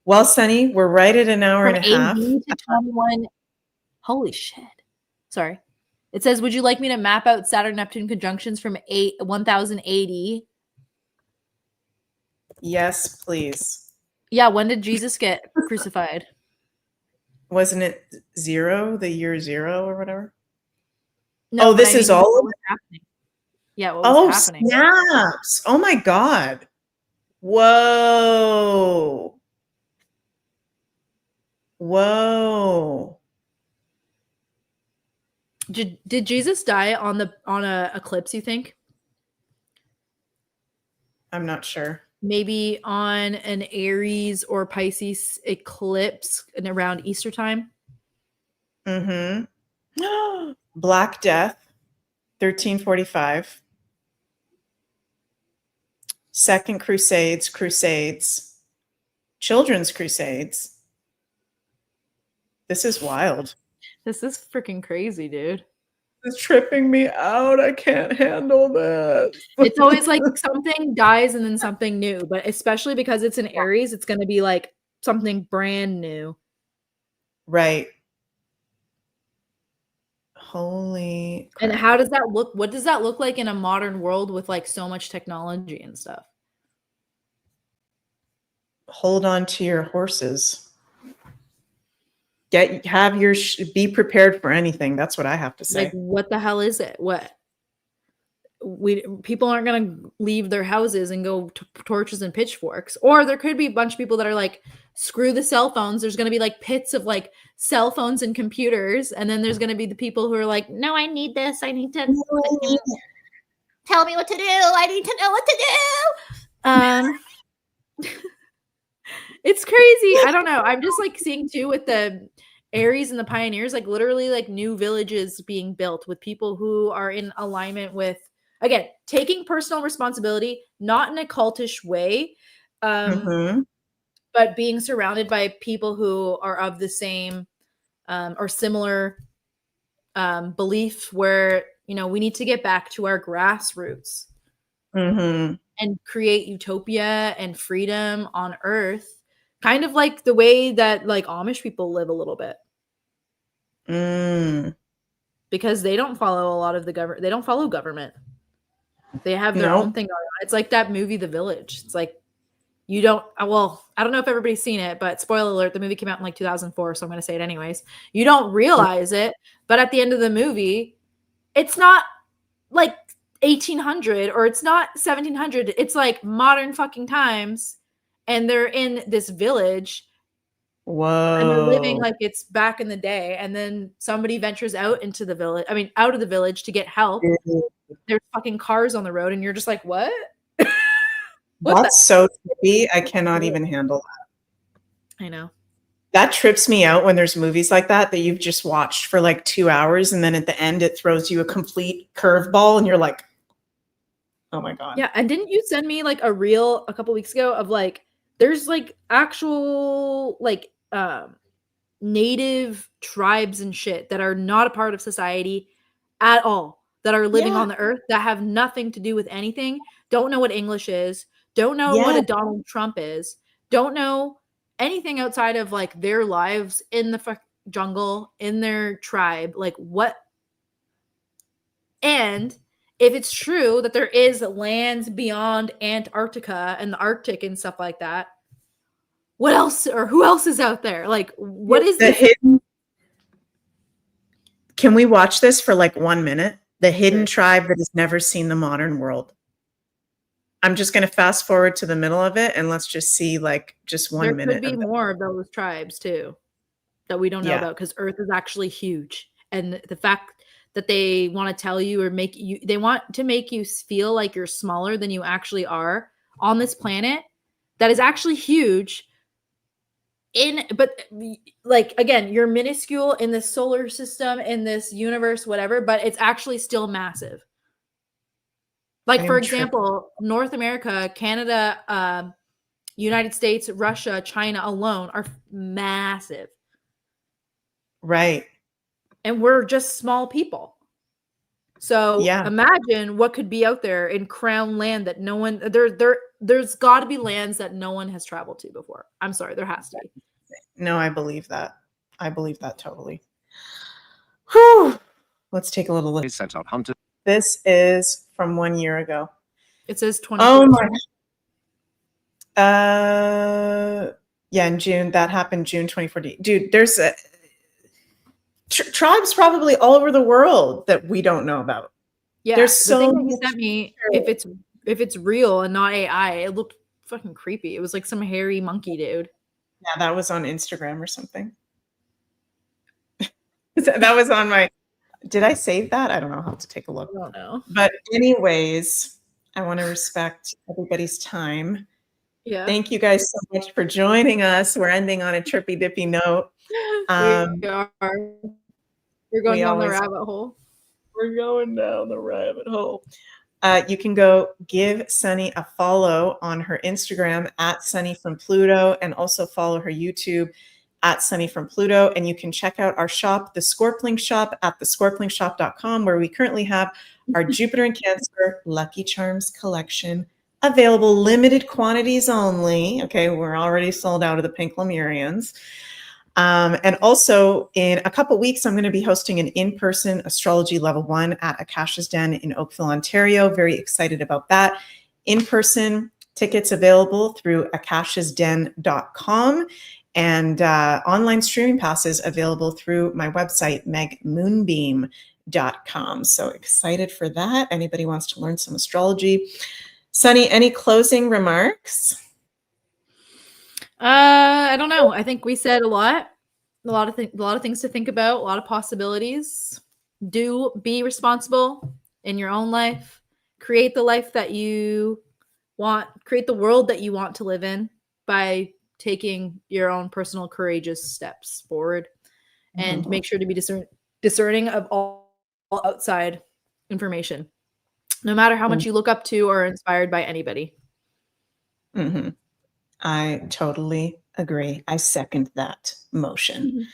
A: Well, Sunny, we're right at an hour and a half.
B: From 8 to 21 Holy shit. Sorry. It says, would you like me to map out Saturn-Neptune conjunctions from 1080?
A: Yes, please.
B: Yeah, when did Jesus get crucified?
A: Wasn't it zero, the year zero or whatever?
B: No, but
A: this is all
B: what
A: of
B: was
A: it?
B: happening? Yeah, what was happening?
A: Snaps. Oh my God. Whoa. Whoa.
B: Did Jesus die on a eclipse, you think?
A: I'm not sure.
B: Maybe on an Aries or Pisces eclipse and around Easter time?
A: Mm-hmm. Black Death, 1345. Second Crusades, Children's Crusades. This is wild.
B: This is freaking crazy, dude.
A: It's tripping me out. I can't handle this.
B: It's always like something dies and then something new, but especially because it's an Aries, it's going to be like something brand new.
A: Right. Holy crap.
B: And how does that look? What does that look like in a modern world with like so much technology and stuff?
A: Hold on to your horses. Be prepared for anything. That's what I have to say.
B: Like, what the hell is it? People aren't going to leave their houses and go torches and pitchforks. Or there could be a bunch of people that are like, screw the cell phones. There's going to be like pits of like cell phones and computers. And then there's going to be the people who are like, no, I need this. I need to tell me what to do. I need to know what to do. It's crazy. I don't know. I'm just like seeing too with the Aries and the pioneers, like literally like new villages being built with people who are in alignment with, again, taking personal responsibility, not in a cultish way, but being surrounded by people who are of the same or similar belief where, you know, we need to get back to our grassroots and create utopia and freedom on Earth. Kind of like the way that like Amish people live a little bit. Because they don't follow a lot of the government. They don't follow government. They have their own thing going on. It's like that movie, The Village. It's like, you don't, well, I don't know if everybody's seen it, but spoiler alert, the movie came out in like 2004. So I'm going to say it anyways. You don't realize it, but at the end of the movie, it's not like 1800 or it's not 1700. It's like modern fucking times. And they're in this village.
A: Whoa.
B: And they're living like it's back in the day. And then somebody ventures out into the village. I mean, out of the village to get help. There's fucking cars on the road. And you're just like, what?
A: That's so trippy. I cannot even handle that.
B: I know.
A: That trips me out when there's movies like that you've just watched for like 2 hours. And then at the end, it throws you a complete curveball. And you're like, oh my God.
B: Yeah. And didn't you send me like a reel a couple weeks ago of like, there's like actual like native tribes and shit that are not a part of society at all, that are living on the earth, that have nothing to do with anything, don't know what English is, don't know what a Donald Trump is, don't know anything outside of like their lives in the jungle, in their tribe, like what. And if it's true that there is lands beyond Antarctica and the Arctic and stuff like that, what else or who else is out there? Like, what is the
A: hidden? Can we watch this for like 1 minute? The hidden tribe that has never seen the modern world. I'm just going to fast forward to the middle of it and let's just see like just 1 minute.
B: There could be more of those tribes too that we don't know about, because Earth is actually huge. And the fact that they want to tell you or they want to make you feel like you're smaller than you actually are on this planet that is actually huge. But like, again, you're minuscule in this solar system, in this universe, whatever, but it's actually still massive. Like, for example, North America, Canada, United States, Russia, China alone are massive.
A: Right.
B: And we're just small people. So imagine what could be out there in crown land that no one, there's got to be lands that no one has traveled to before. I'm sorry, there has to be.
A: No, I believe that. I believe that totally. Whew. Let's take a little look. This is from 1 year ago.
B: It says 20.
A: Oh my. Yeah, in June. That happened June 2014. Dude, there's tribes probably all over the world that we don't know about.
B: Yeah,
A: there's
B: the
A: so
B: thing that you
A: much
B: sent me, if it's real and not AI, it looked fucking creepy. It was like some hairy monkey dude.
A: Yeah, that was on Instagram or something. That was on my. Did I save that? I don't know. I'll have to take a look.
B: I don't know.
A: But anyways, I want to respect everybody's time.
B: Yeah.
A: Thank you guys so much for joining us. We're ending on a trippy dippy note.
B: We are. We're going down the rabbit hole.
A: We're going down the rabbit hole. You can go give Sunny a follow on her Instagram at Sunny from Pluto, and also follow her YouTube at Sunny from Pluto. And you can check out our shop, the Scorpling Shop, at thescorplingshop.com, where we currently have our Jupiter and Cancer Lucky Charms collection available, limited quantities only. Okay, we're already sold out of the pink Lemurians. And also in a couple weeks, I'm going to be hosting an in-person astrology level 1 at Akasha's Den in Oakville, Ontario. Very excited about that. In-person tickets available through akashasden.com, and online streaming passes available through my website, megmoonbeam.com. So excited for that. Anybody wants to learn some astrology. Sunny, any closing remarks?
B: I don't know. I think we said a lot of things to think about, a lot of possibilities. Be responsible in your own life. Create the life that you want. Create the world that you want to live in by taking your own personal courageous steps forward, and make sure to be discerning of all outside information, no matter how much you look up to or are inspired by anybody.
A: I totally agree. I second that motion.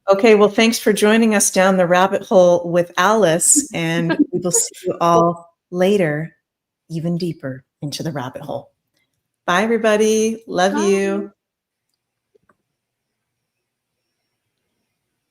A: Okay, well, thanks for joining us down the rabbit hole with Alice, and we will see you all later, even deeper into the rabbit hole. Bye, everybody. Love you.